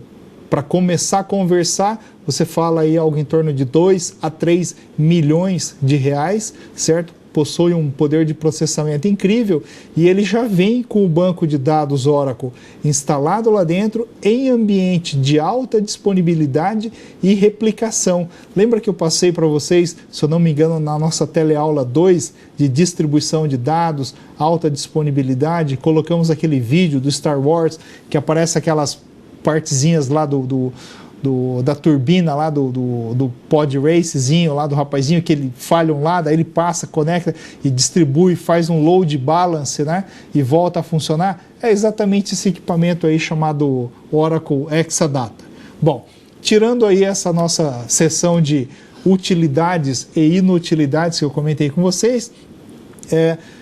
S1: para começar a conversar, você fala aí algo em torno de 2 a 3 milhões de reais, certo? Possui um poder de processamento incrível e ele já vem com o banco de dados Oracle instalado lá dentro em ambiente de alta disponibilidade e replicação. Lembra que eu passei para vocês, se eu não me engano, na nossa teleaula 2 de distribuição de dados, alta disponibilidade, colocamos aquele vídeo do Star Wars que aparece aquelas partezinhas lá da turbina lá do pod racezinho lá do rapazinho que ele falha um lado, aí ele passa, conecta e distribui, faz um load balance, né? E volta a funcionar. É exatamente esse equipamento aí chamado Oracle Exadata. Bom, tirando aí essa nossa sessão de utilidades e inutilidades que eu comentei com vocês,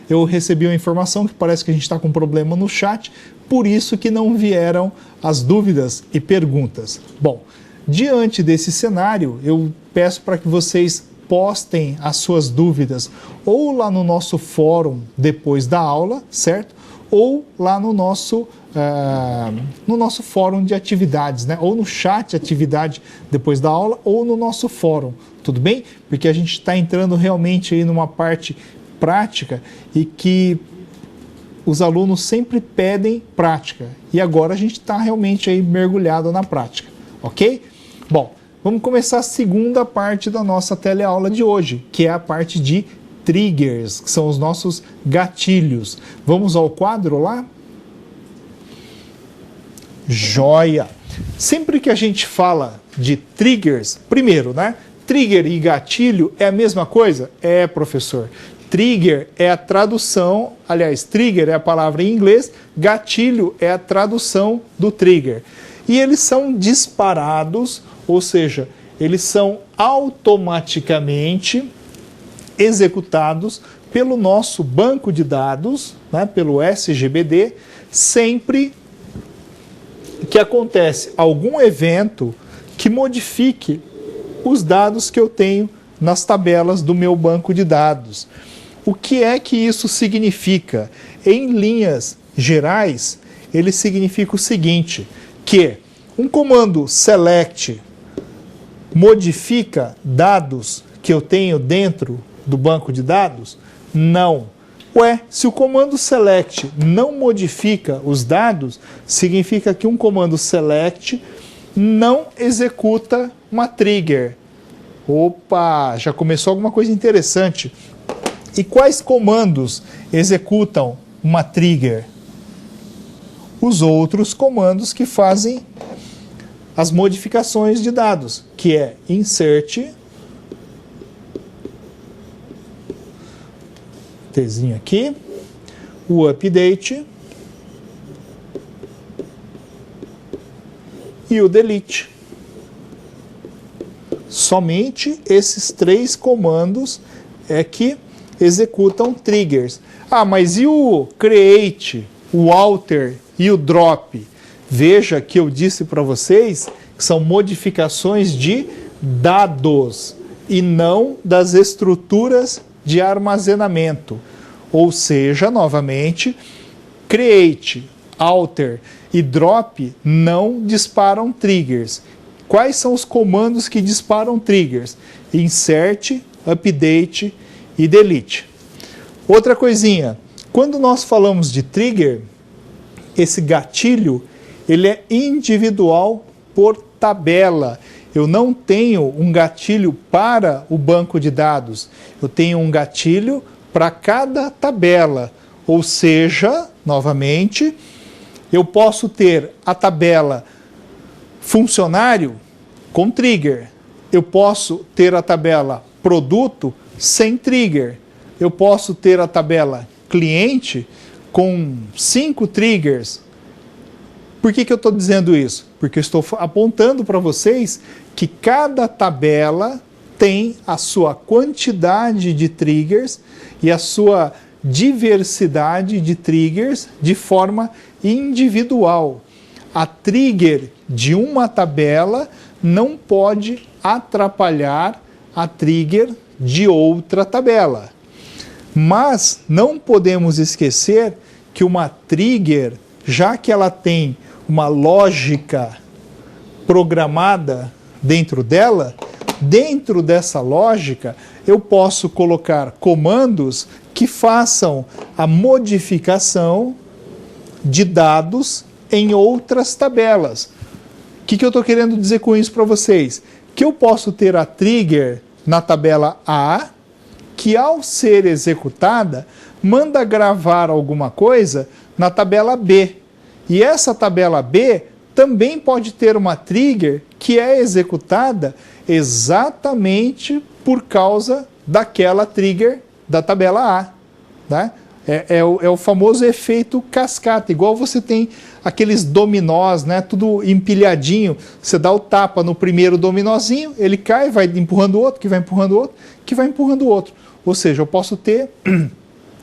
S1: eu recebi uma informação que parece que a gente está com um problema no chat, por isso que não vieram as dúvidas e perguntas. Bom, diante desse cenário, eu peço para que vocês postem as suas dúvidas ou lá no nosso fórum depois da aula, certo? Ou lá no nosso fórum de atividades, né? Ou no chat de atividade depois da aula, ou no nosso fórum, tudo bem? Porque a gente está entrando realmente aí numa parte prática e que os alunos sempre pedem prática. E agora a gente está realmente aí mergulhado na prática, ok? Bom, vamos começar a segunda parte da nossa teleaula de hoje, que é a parte de triggers, que são os nossos gatilhos. Vamos ao quadro lá? Joia! Sempre que a gente fala de triggers, primeiro, né? Trigger e gatilho é a mesma coisa? É, professor. Trigger é a tradução, aliás, trigger é a palavra em inglês, gatilho é a tradução do trigger. E eles são disparados, ou seja, eles são automaticamente executados pelo nosso banco de dados, né, pelo SGBD, sempre que acontece algum evento que modifique os dados que eu tenho nas tabelas do meu banco de dados. O que é que isso significa? Em linhas gerais, ele significa o seguinte, que um comando select modifica dados que eu tenho dentro do banco de dados? Não. Ué, se o comando select não modifica os dados, significa que um comando select não executa uma trigger. Opa, já começou alguma coisa interessante. E quais comandos executam uma trigger? Os outros comandos que fazem as modificações de dados, que é insert, Tzinho aqui, o update e o delete. Somente esses três comandos é que executam triggers. Ah, mas e o create, o alter e o drop? Veja que eu disse para vocês que são modificações de dados e não das estruturas de armazenamento. Ou seja, novamente, create, alter e drop não disparam triggers. Quais são os comandos que disparam triggers? Insert, update e delete. Outra coisinha, quando nós falamos de trigger, esse gatilho ele é individual por tabela. Eu não tenho um gatilho para o banco de dados, eu tenho um gatilho para cada tabela. Ou seja, novamente, eu posso ter a tabela funcionário com trigger. Eu posso ter a tabela produto sem trigger. Eu posso ter a tabela cliente com 5 triggers. Por que eu estou dizendo isso? Porque eu estou apontando para vocês que cada tabela tem a sua quantidade de triggers e a sua diversidade de triggers de forma individual. A trigger de uma tabela não pode atrapalhar a trigger de outra tabela. Mas não podemos esquecer que uma trigger, já que ela tem uma lógica programada dentro dela, dentro dessa lógica eu posso colocar comandos que façam a modificação de dados em outras tabelas. O que eu estou querendo dizer com isso para vocês? Que eu posso ter a trigger na tabela A, que ao ser executada, manda gravar alguma coisa na tabela B. E essa tabela B também pode ter uma trigger que é executada exatamente por causa daquela trigger da tabela A. Tá? É o famoso efeito cascata, igual você tem aqueles dominós, né, tudo empilhadinho, você dá o tapa no primeiro dominózinho, ele cai, vai empurrando o outro, que vai empurrando o outro, que vai empurrando o outro. Ou seja, eu posso ter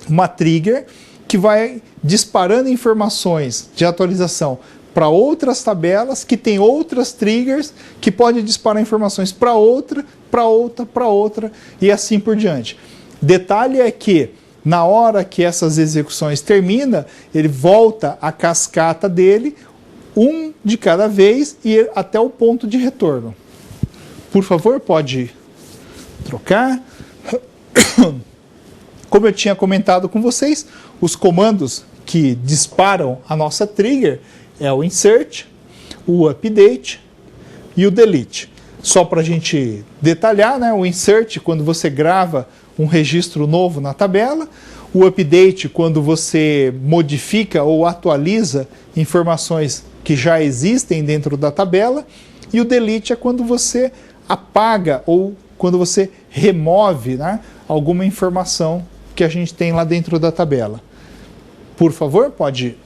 S1: uma trigger que vai disparando informações de atualização para outras tabelas, que tem outras triggers, que pode disparar informações para outra, para outra, para outra, e assim por diante. Detalhe é que, na hora que essas execuções terminam, ele volta a cascata dele, um de cada vez, e até o ponto de retorno. Por favor, pode trocar. Como eu tinha comentado com vocês, os comandos que disparam a nossa trigger é o insert, o update e o delete. Só para a gente detalhar, né, o insert, quando você grava um registro novo na tabela, o update, quando você modifica ou atualiza informações que já existem dentro da tabela, e o delete é quando você apaga ou quando você remove, né, alguma informação que a gente tem lá dentro da tabela. Por favor, pode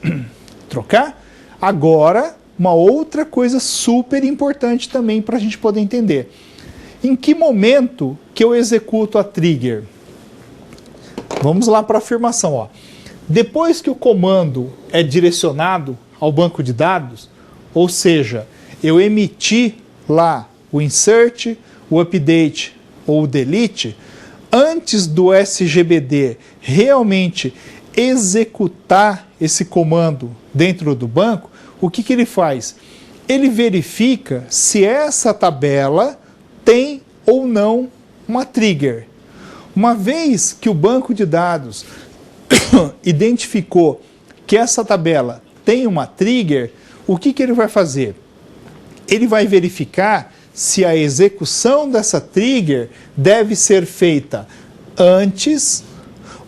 S1: trocar. Agora, uma outra coisa super importante também para a gente poder entender. Em que momento que eu executo a trigger? Vamos lá para a afirmação. Ó. Depois que o comando é direcionado ao banco de dados, ou seja, eu emiti lá o insert, o update ou o delete, antes do SGBD realmente executar esse comando dentro do banco, o que ele faz? Ele verifica se essa tabela tem ou não uma trigger. Uma vez que o banco de dados identificou que essa tabela tem uma trigger, o que ele vai fazer? Ele vai verificar se a execução dessa trigger deve ser feita antes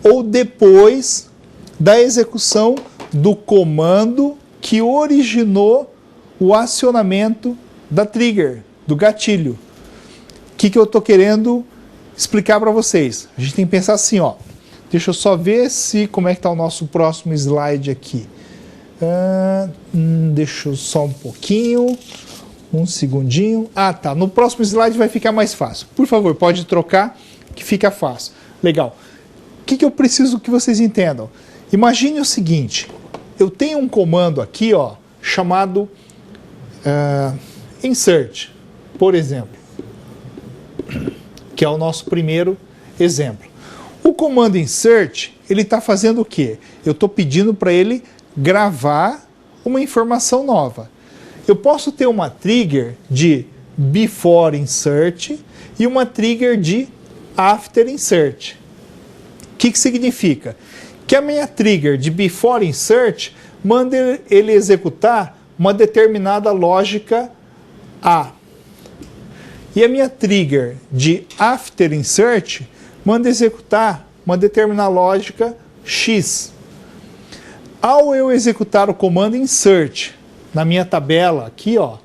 S1: ou depois da execução do comando que originou o acionamento da trigger, do gatilho. O que eu estou querendo explicar para vocês? A gente tem que pensar assim, ó. Deixa eu só ver como é que está o nosso próximo slide aqui. Deixa eu só um pouquinho. Um segundinho. Ah, tá. No próximo slide vai ficar mais fácil. Por favor, pode trocar que fica fácil. Legal. O que eu preciso que vocês entendam? Imagine o seguinte. Eu tenho um comando aqui, ó, chamado insert, por exemplo, que é o nosso primeiro exemplo. O comando insert, ele está fazendo o quê? Eu estou pedindo para ele gravar uma informação nova. Eu posso ter uma trigger de before insert e uma trigger de after insert. O que significa? Que a minha trigger de before insert manda ele executar uma determinada lógica A. E a minha trigger de after insert manda executar uma determinada lógica X. Ao eu executar o comando insert na minha tabela aqui, ó,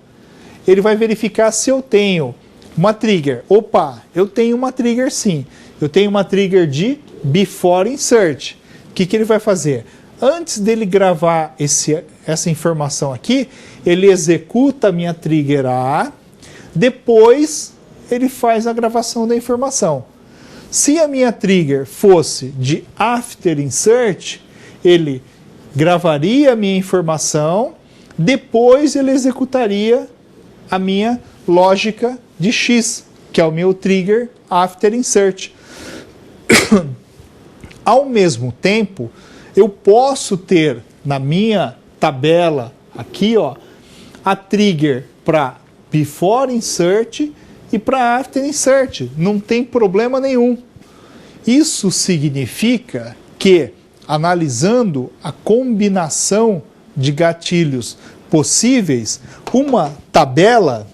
S1: ele vai verificar se eu tenho uma trigger. Opa, eu tenho uma trigger sim. Eu tenho uma trigger de before insert. O que ele vai fazer? Antes dele gravar essa informação aqui, ele executa a minha trigger A, depois ele faz a gravação da informação. Se a minha trigger fosse de after insert, ele gravaria a minha informação, depois ele executaria a minha lógica de X, que é o meu trigger after insert. Ao mesmo tempo, eu posso ter na minha tabela aqui, ó, a trigger para before insert e para after insert. Não tem problema nenhum. Isso significa que, analisando a combinação de gatilhos possíveis, uma tabela...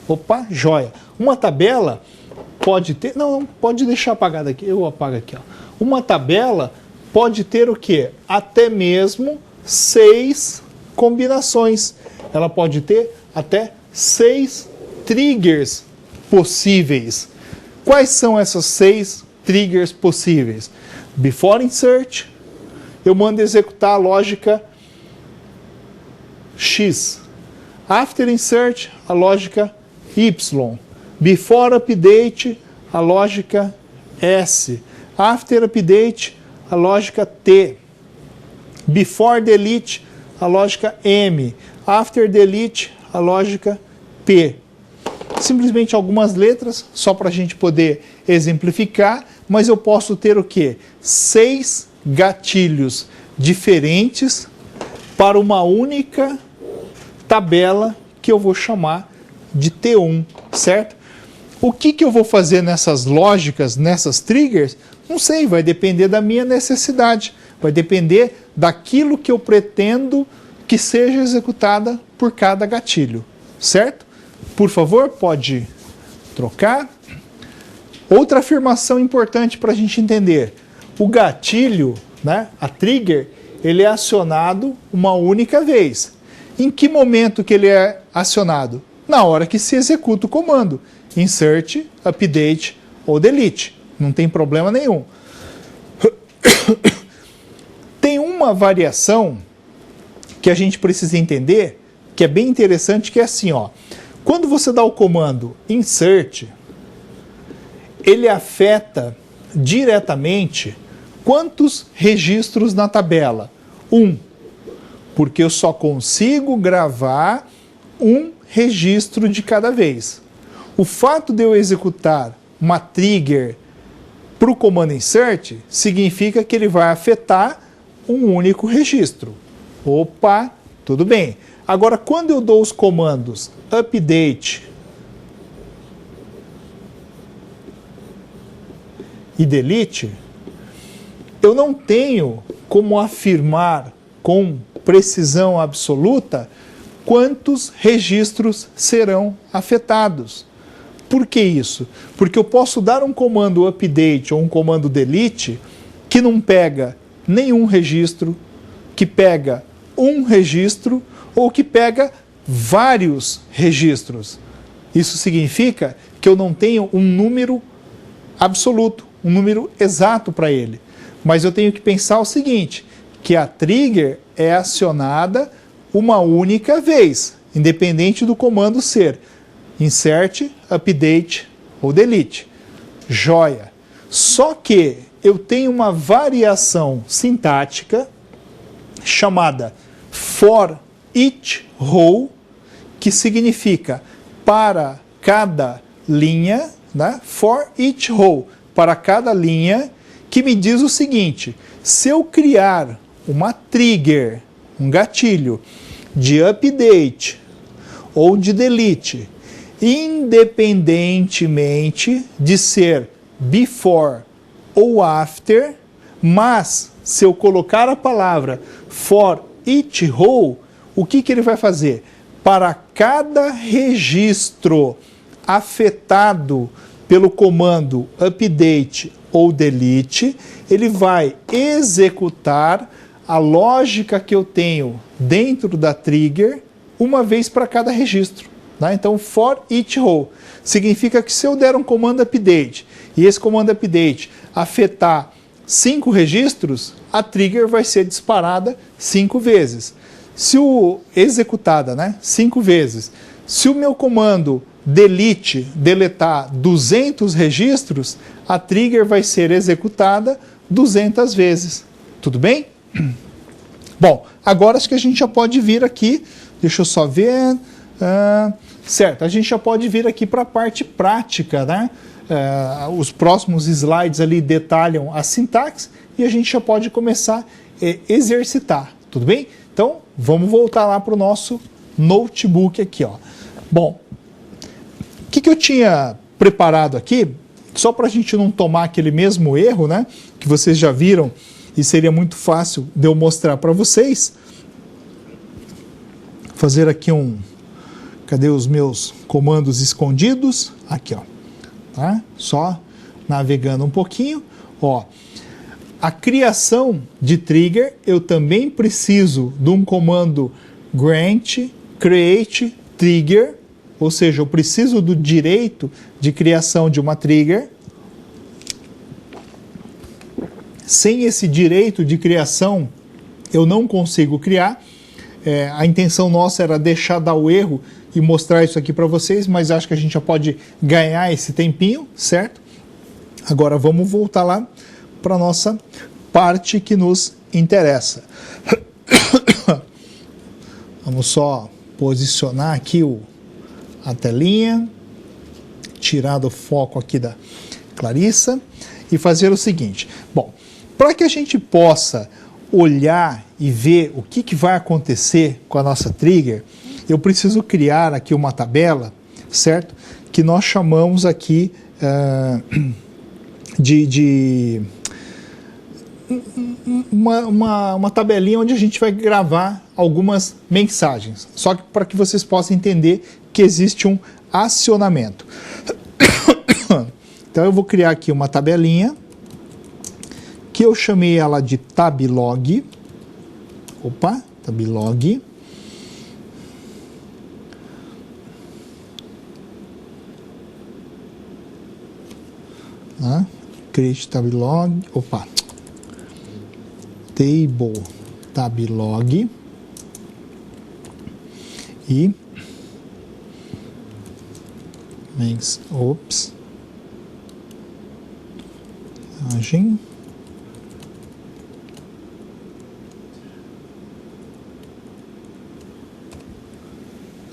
S1: Opa, joia! Uma tabela pode ter... Não, pode deixar apagado aqui. Eu apago aqui, ó. Uma tabela pode ter o quê? Até mesmo 6 combinações. Ela pode ter até 6 triggers possíveis. Quais são essas 6 triggers possíveis? Before insert, eu mando executar a lógica X. After insert, a lógica Y. Before update, a lógica S. After update, a lógica T. Before delete, a lógica M. After delete, a lógica P. Simplesmente algumas letras, só para a gente poder exemplificar, mas eu posso ter o quê? 6 gatilhos diferentes para uma única tabela que eu vou chamar de T1, certo? O que eu vou fazer nessas lógicas, nessas triggers? Não sei, vai depender da minha necessidade, vai depender daquilo que eu pretendo que seja executada por cada gatilho, certo? Por favor, pode trocar. Outra afirmação importante para a gente entender. O gatilho, né, a trigger, ele é acionado uma única vez. Em que momento que ele é acionado? Na hora que se executa o comando. Insert, update ou delete. Não tem problema nenhum. Tem uma variação que a gente precisa entender, que é bem interessante, que é assim, ó. Quando você dá o comando insert, ele afeta diretamente quantos registros na tabela? 1. Porque eu só consigo gravar um registro de cada vez. O fato de eu executar uma trigger para o comando insert significa que ele vai afetar um único registro. Opa, tudo bem. Agora, quando eu dou os comandos update e delete, eu não tenho como afirmar com precisão absoluta quantos registros serão afetados. Por que isso? Porque eu posso dar um comando update ou um comando delete que não pega nenhum registro, que pega um registro ou que pega vários registros. Isso significa que eu não tenho um número absoluto, um número exato para ele. Mas eu tenho que pensar o seguinte, que a trigger é acionada uma única vez, independente do comando ser insert, update ou delete. Joia! Só que eu tenho uma variação sintática chamada for each row, que significa para cada linha, né? For each row, para cada linha, que me diz o seguinte: se eu criar uma trigger um gatilho de update ou de delete, independentemente de ser before ou after, mas se eu colocar a palavra for each row, o que ele vai fazer? Para cada registro afetado pelo comando update ou delete, ele vai executar a lógica que eu tenho dentro da trigger uma vez para cada registro. Tá? Então, for each row significa que se eu der um comando update e esse comando update afetar 5 registros, a trigger vai ser disparada 5 vezes. Se o executada, né, 5 vezes. Se o meu comando delete deletar 200 registros, a trigger vai ser executada 200 vezes. Tudo bem? Bom, agora acho que a gente já pode vir aqui, deixa eu só ver, certo, a gente já pode vir aqui para a parte prática, né? Os próximos slides ali detalham a sintaxe e a gente já pode começar a exercitar, tudo bem? Então, vamos voltar lá para o nosso notebook aqui, ó. Bom, o que eu tinha preparado aqui, só para a gente não tomar aquele mesmo erro, né, que vocês já viram e seria muito fácil de eu mostrar para vocês, fazer aqui cadê os meus comandos escondidos? Aqui, ó. Tá? Só navegando um pouquinho, ó. A criação de trigger, eu também preciso de um comando grant create trigger, ou seja, eu preciso do direito de criação de uma trigger. Sem esse direito de criação, eu não consigo criar. A intenção nossa era deixar dar o erro e mostrar isso aqui para vocês, mas acho que a gente já pode ganhar esse tempinho, certo? Agora vamos voltar lá para a nossa parte que nos interessa. Vamos só posicionar aqui a telinha, tirar do foco aqui da Clarissa e fazer o seguinte. Bom, para que a gente possa olhar e ver o que vai acontecer com a nossa trigger, eu preciso criar aqui uma tabela, certo? Que nós chamamos aqui de uma tabelinha onde a gente vai gravar algumas mensagens, só que para que vocês possam entender que existe um acionamento. Então eu vou criar aqui uma tabelinha, que eu chamei ela de tablog. Opa, tablog. Create tablog. Opa. Table tablog. E ops. Imagem.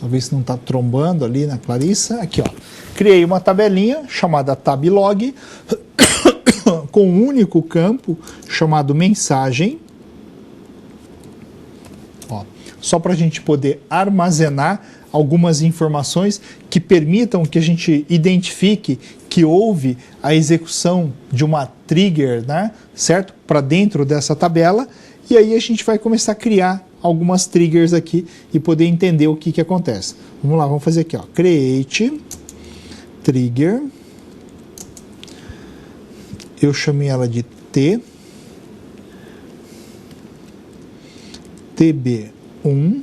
S1: Talvez não está trombando ali na Clarissa. Aqui, ó. Criei uma tabelinha chamada tablog com um único campo chamado mensagem. Ó, só para a gente poder armazenar algumas informações que permitam que a gente identifique que houve a execução de uma trigger, né, certo? Para dentro dessa tabela. E aí a gente vai começar a criar algumas triggers aqui e poder entender o que acontece. Vamos lá, vamos fazer aqui, ó. Create trigger. Eu chamei ela de TB1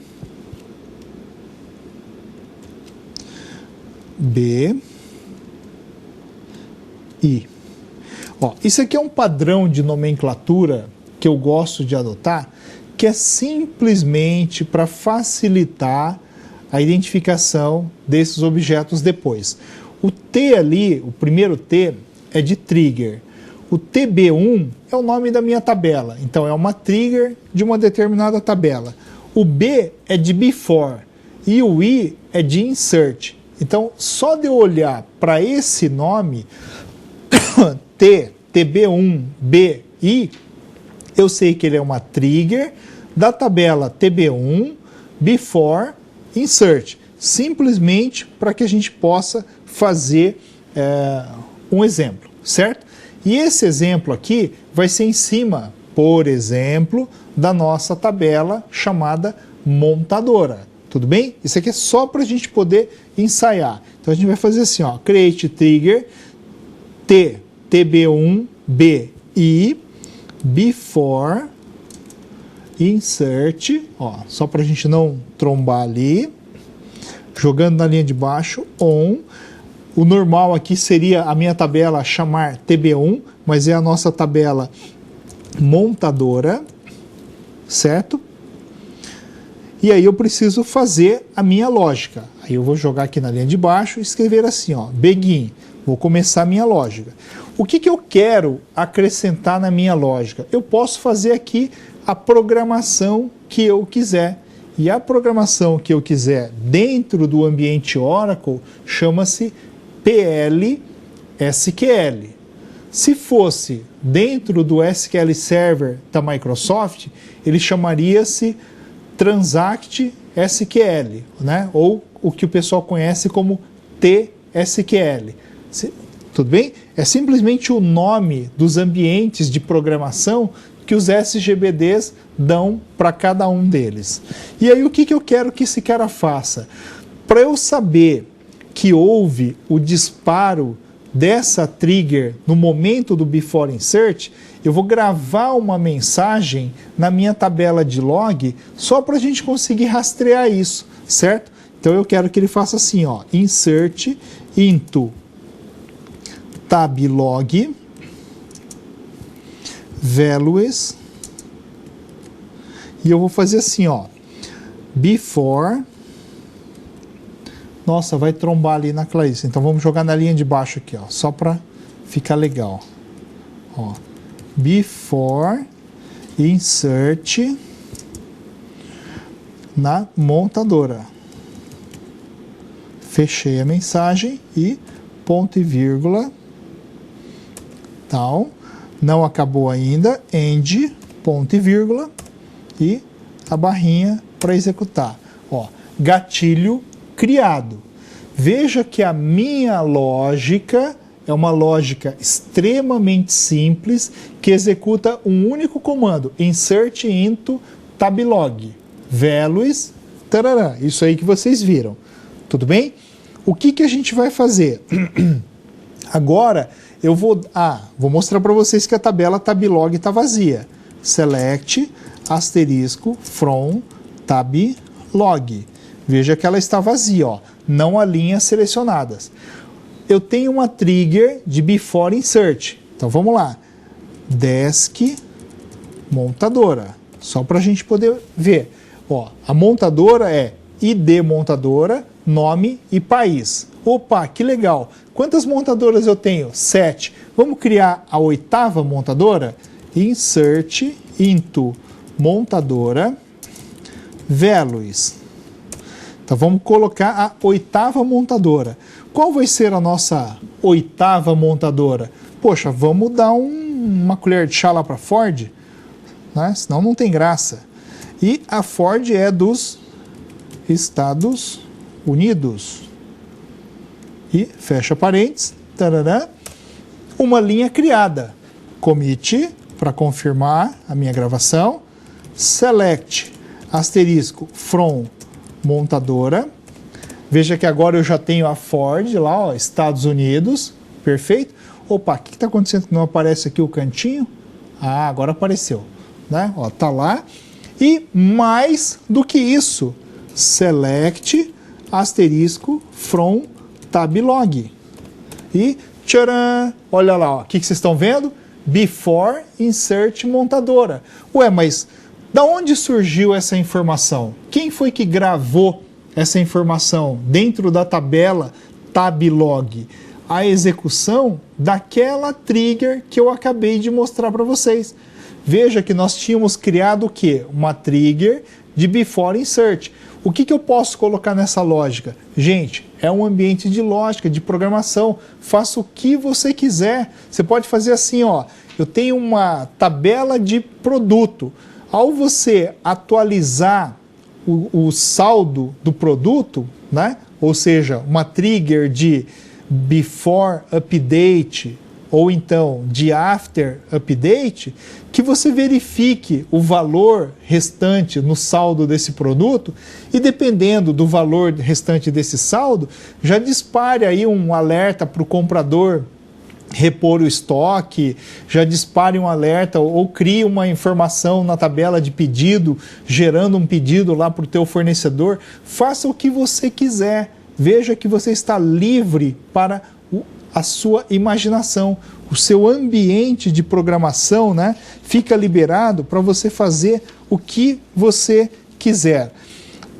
S1: B I. Ó, isso aqui é um padrão de nomenclatura que eu gosto de adotar, que é simplesmente para facilitar a identificação desses objetos depois. O T ali, o primeiro T, é de trigger. O TB1 é o nome da minha tabela, então é uma trigger de uma determinada tabela. O B é de before e o I é de insert. Então, só de eu olhar para esse nome, TB1, B, I, eu sei que ele é uma trigger da tabela TB1, before, insert. Simplesmente para que a gente possa fazer um exemplo, certo? E esse exemplo aqui vai ser em cima, por exemplo, da nossa tabela chamada montadora. Tudo bem? Isso aqui é só para a gente poder ensaiar. Então a gente vai fazer assim, ó, create trigger TB1BI before insert, ó, só para a gente não trombar ali, jogando na linha de baixo, on. O normal aqui seria a minha tabela chamar TB1, mas é a nossa tabela montadora, certo? E aí eu preciso fazer a minha lógica. Aí eu vou jogar aqui na linha de baixo e escrever assim, ó, begin. Vou começar a minha lógica. O que eu quero acrescentar na minha lógica? Eu posso fazer aqui a programação que eu quiser. E a programação que eu quiser dentro do ambiente Oracle chama-se PL-SQL. Se fosse dentro do SQL Server da Microsoft, ele chamaria-se Transact SQL, né? Ou o que o pessoal conhece como TSQL. Tudo bem? É simplesmente o nome dos ambientes de programação que os SGBDs dão para cada um deles. E aí o que eu quero que esse cara faça? Para eu saber que houve o disparo dessa trigger no momento do before insert, eu vou gravar uma mensagem na minha tabela de log só para a gente conseguir rastrear isso, certo? Então eu quero que ele faça assim, ó, insert into tab log values, e eu vou fazer assim, ó, before. Nossa, vai trombar ali na Clarice. Então vamos jogar na linha de baixo aqui, ó, só para ficar legal. Ó, before insert na montadora. Fechei a mensagem e ponto e vírgula, tal. Não acabou ainda, end, ponto e vírgula, e a barrinha para executar. Ó, gatilho criado. Veja que a minha lógica é uma lógica extremamente simples que executa um único comando, insert into tablog, values, tarará, isso aí que vocês viram. Tudo bem? O que a gente vai fazer? Agora eu vou mostrar para vocês que a tabela tablog está vazia. Select asterisco from tablog. Veja que ela está vazia, ó, não há linhas selecionadas. Eu tenho uma trigger de before insert. Então vamos lá. Desk montadora. Só para a gente poder ver. Ó, a montadora é ID montadora, nome e país. Opa, que legal. Quantas montadoras eu tenho? 7. Vamos criar a 8ª montadora? Insert into montadora values. Então vamos colocar a 8ª montadora. Qual vai ser a nossa 8ª montadora? Poxa, vamos dar uma colher de chá lá para a Ford, né? Senão não tem graça. E a Ford é dos Estados Unidos. E fecha parênteses, tarará, uma linha criada. Commit, para confirmar a minha gravação. Select, asterisco, from montadora. Veja que agora eu já tenho a Ford lá, ó, Estados Unidos, perfeito. Opa, o que está acontecendo que não aparece aqui o cantinho? Ah, agora apareceu, né? Ó, tá lá. E mais do que isso, select, asterisco, from tablog. E tcharam, olha lá, ó, o que vocês estão vendo? Before insert montadora. Ué, mas da onde surgiu essa informação? Quem foi que gravou essa informação dentro da tabela tablog? A execução daquela trigger que eu acabei de mostrar para vocês. Veja que nós tínhamos criado o quê? Uma trigger de before insert. O que eu posso colocar nessa lógica? Gente, é um ambiente de lógica, de programação. Faça o que você quiser. Você pode fazer assim, ó. Eu tenho uma tabela de produto. Ao você atualizar o saldo do produto, né? Ou seja, uma trigger de before update ou então de after update, que você verifique o valor restante no saldo desse produto e, dependendo do valor restante desse saldo, já dispare aí um alerta para o comprador repor o estoque, já dispare um alerta ou crie uma informação na tabela de pedido, gerando um pedido lá para o teu fornecedor. Faça o que você quiser. Veja que você está livre para a sua imaginação. O seu ambiente de programação, né, fica liberado para você fazer o que você quiser.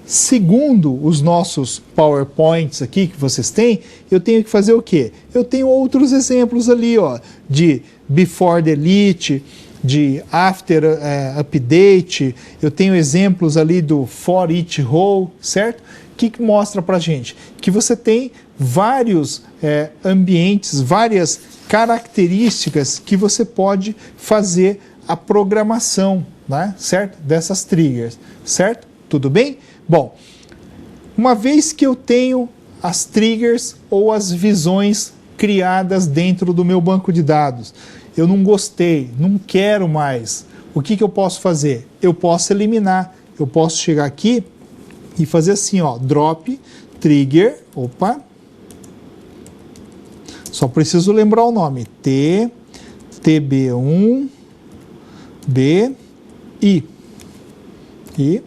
S1: Segundo os nossos PowerPoints aqui que vocês têm, eu tenho que fazer o quê? Eu tenho outros exemplos ali, ó, de before delete, de after update, eu tenho exemplos ali do for each row, certo? O que mostra para a gente? Que você tem vários ambientes, várias características que você pode fazer a programação, né? Certo? Dessas triggers, certo? Tudo bem? Bom, uma vez que eu tenho as triggers ou as visões criadas dentro do meu banco de dados, eu não gostei, não quero mais, o que eu posso fazer? Eu posso eliminar, eu posso chegar aqui e fazer assim, ó, drop trigger, opa, só preciso lembrar o nome, TB1, B, I, e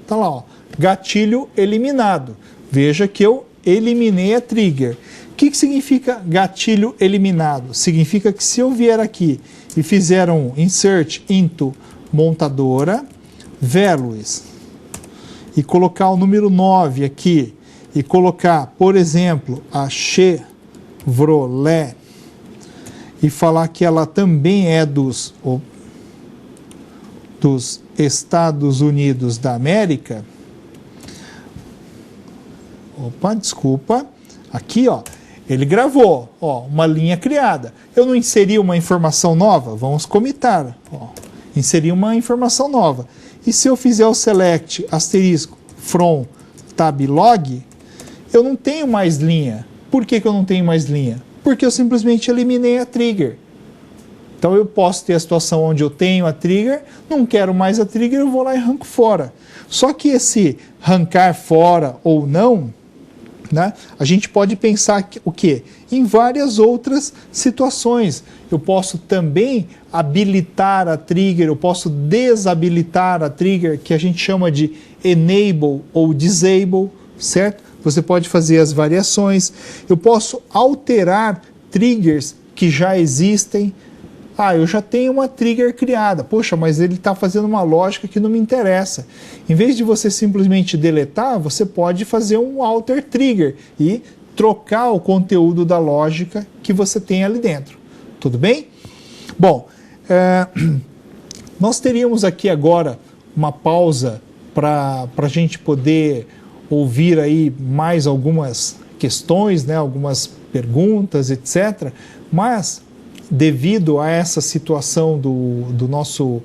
S1: tá lá, ó, gatilho eliminado. Veja que eu eliminei a trigger. O que significa gatilho eliminado? Significa que se eu vier aqui e fizer um insert into montadora, values, e colocar o número 9 aqui, e colocar, por exemplo, a Chevrolet, e falar que ela também é dos Estados Unidos da América. Opa, desculpa. Aqui, ó, ele gravou, ó, uma linha criada. Eu não inseri uma informação nova? Vamos comitar. Ó, inseri uma informação nova. E se eu fizer o select asterisco from tab log, eu não tenho mais linha. Por que eu não tenho mais linha? Porque eu simplesmente eliminei a trigger. Então eu posso ter a situação onde eu tenho a trigger, não quero mais a trigger, eu vou lá e arranco fora. Só que esse arrancar fora ou não, né, a gente pode pensar o quê? Em várias outras situações. Eu posso também habilitar a trigger, eu posso desabilitar a trigger, que a gente chama de enable ou disable, certo? Você pode fazer as variações. Eu posso alterar triggers que já existem. Ah, eu já tenho uma trigger criada. Poxa, mas ele está fazendo uma lógica que não me interessa. Em vez de você simplesmente deletar, você pode fazer um alter trigger e trocar o conteúdo da lógica que você tem ali dentro. Tudo bem? Bom, nós teríamos aqui agora uma pausa para a gente poder ouvir aí mais algumas questões, né, algumas perguntas, etc. Mas devido a essa situação do nosso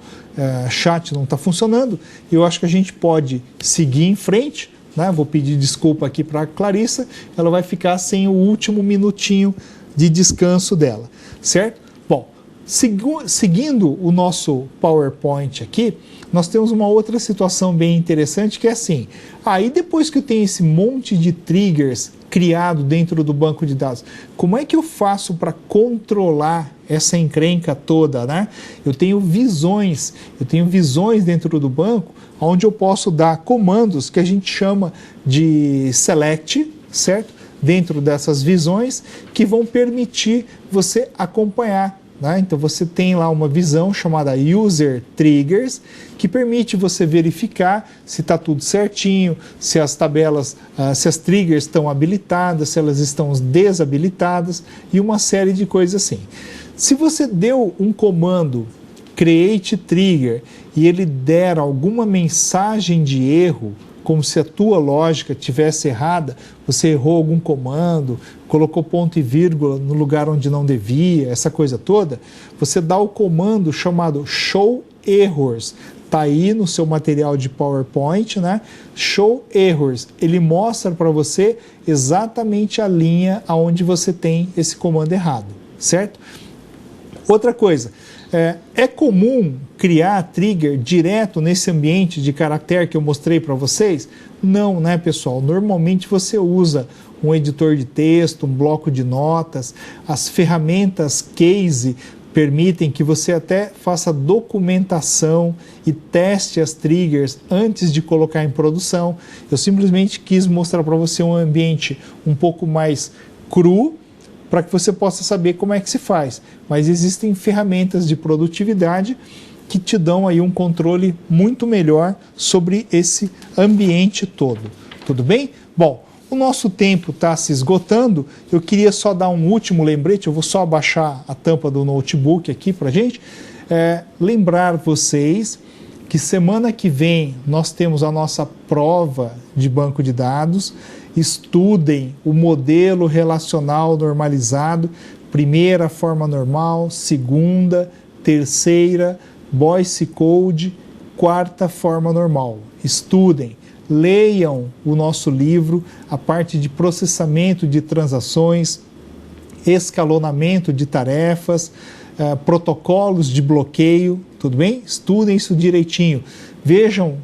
S1: chat não estar funcionando, eu acho que a gente pode seguir em frente, né? Vou pedir desculpa aqui para a Clarissa, ela vai ficar sem o último minutinho de descanso dela, certo? Bom, seguindo o nosso PowerPoint aqui, nós temos uma outra situação bem interessante que é assim, aí depois que eu tenho esse monte de triggers criado dentro do banco de dados, como é que eu faço para controlar essa encrenca toda, né? Eu tenho visões dentro do banco, onde eu posso dar comandos que a gente chama de select, certo? Dentro dessas visões, que vão permitir você acompanhar. Então você tem lá uma visão chamada User Triggers, que permite você verificar se está tudo certinho, se as tabelas, se as triggers estão habilitadas, se elas estão desabilitadas e uma série de coisas assim. Se você deu um comando Create Trigger e ele der alguma mensagem de erro, como se a tua lógica tivesse errada, você errou algum comando, colocou ponto e vírgula no lugar onde não devia, essa coisa toda, você dá o comando chamado show Errors. Está aí no seu material de PowerPoint, né? Show Errors. Ele mostra para você exatamente a linha aonde você tem esse comando errado, certo? Outra coisa, é comum criar trigger direto nesse ambiente de caractere que eu mostrei para vocês? Não, né, pessoal? Normalmente você usa um editor de texto, um bloco de notas, as ferramentas Case permitem que você até faça documentação e teste as triggers antes de colocar em produção. Eu simplesmente quis mostrar para você um ambiente um pouco mais cru, para que você possa saber como é que se faz. Mas existem ferramentas de produtividade que te dão aí um controle muito melhor sobre esse ambiente todo. Tudo bem? Bom, o nosso tempo está se esgotando. Eu queria só dar um último lembrete. Eu vou só abaixar a tampa do notebook aqui para a gente. Lembrar vocês que semana que vem nós temos a nossa prova de banco de dados. Estudem o modelo relacional normalizado, primeira forma normal, segunda, terceira, Boyce Code, quarta forma normal. Estudem, leiam o nosso livro, a parte de processamento de transações, escalonamento de tarefas, protocolos de bloqueio, tudo bem? Estudem isso direitinho. Vejam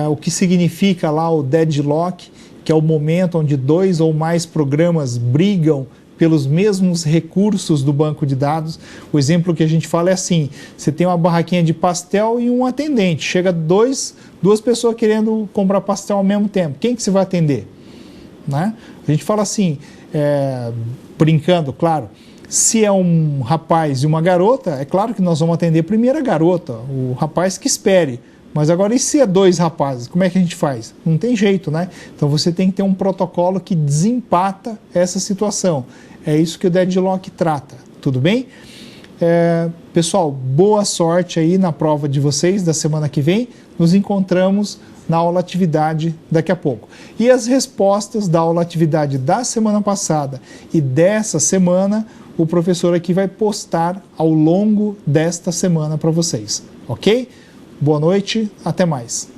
S1: o que significa lá o deadlock, que é o momento onde dois ou mais programas brigam pelos mesmos recursos do banco de dados. O exemplo que a gente fala é assim: você tem uma barraquinha de pastel e um atendente. Chega duas pessoas querendo comprar pastel ao mesmo tempo. Quem que você vai atender? Né? A gente fala assim, brincando, claro, se é um rapaz e uma garota, é claro que nós vamos atender primeiro a garota, o rapaz que espere. Mas agora, e se é dois rapazes? Como é que a gente faz? Não tem jeito, né? Então você tem que ter um protocolo que desempata essa situação. É isso que o deadlock trata, tudo bem? Pessoal, boa sorte aí na prova de vocês da semana que vem. Nos encontramos na aula atividade daqui a pouco. E as respostas da aula atividade da semana passada e dessa semana, o professor aqui vai postar ao longo desta semana para vocês, ok? Boa noite, até mais.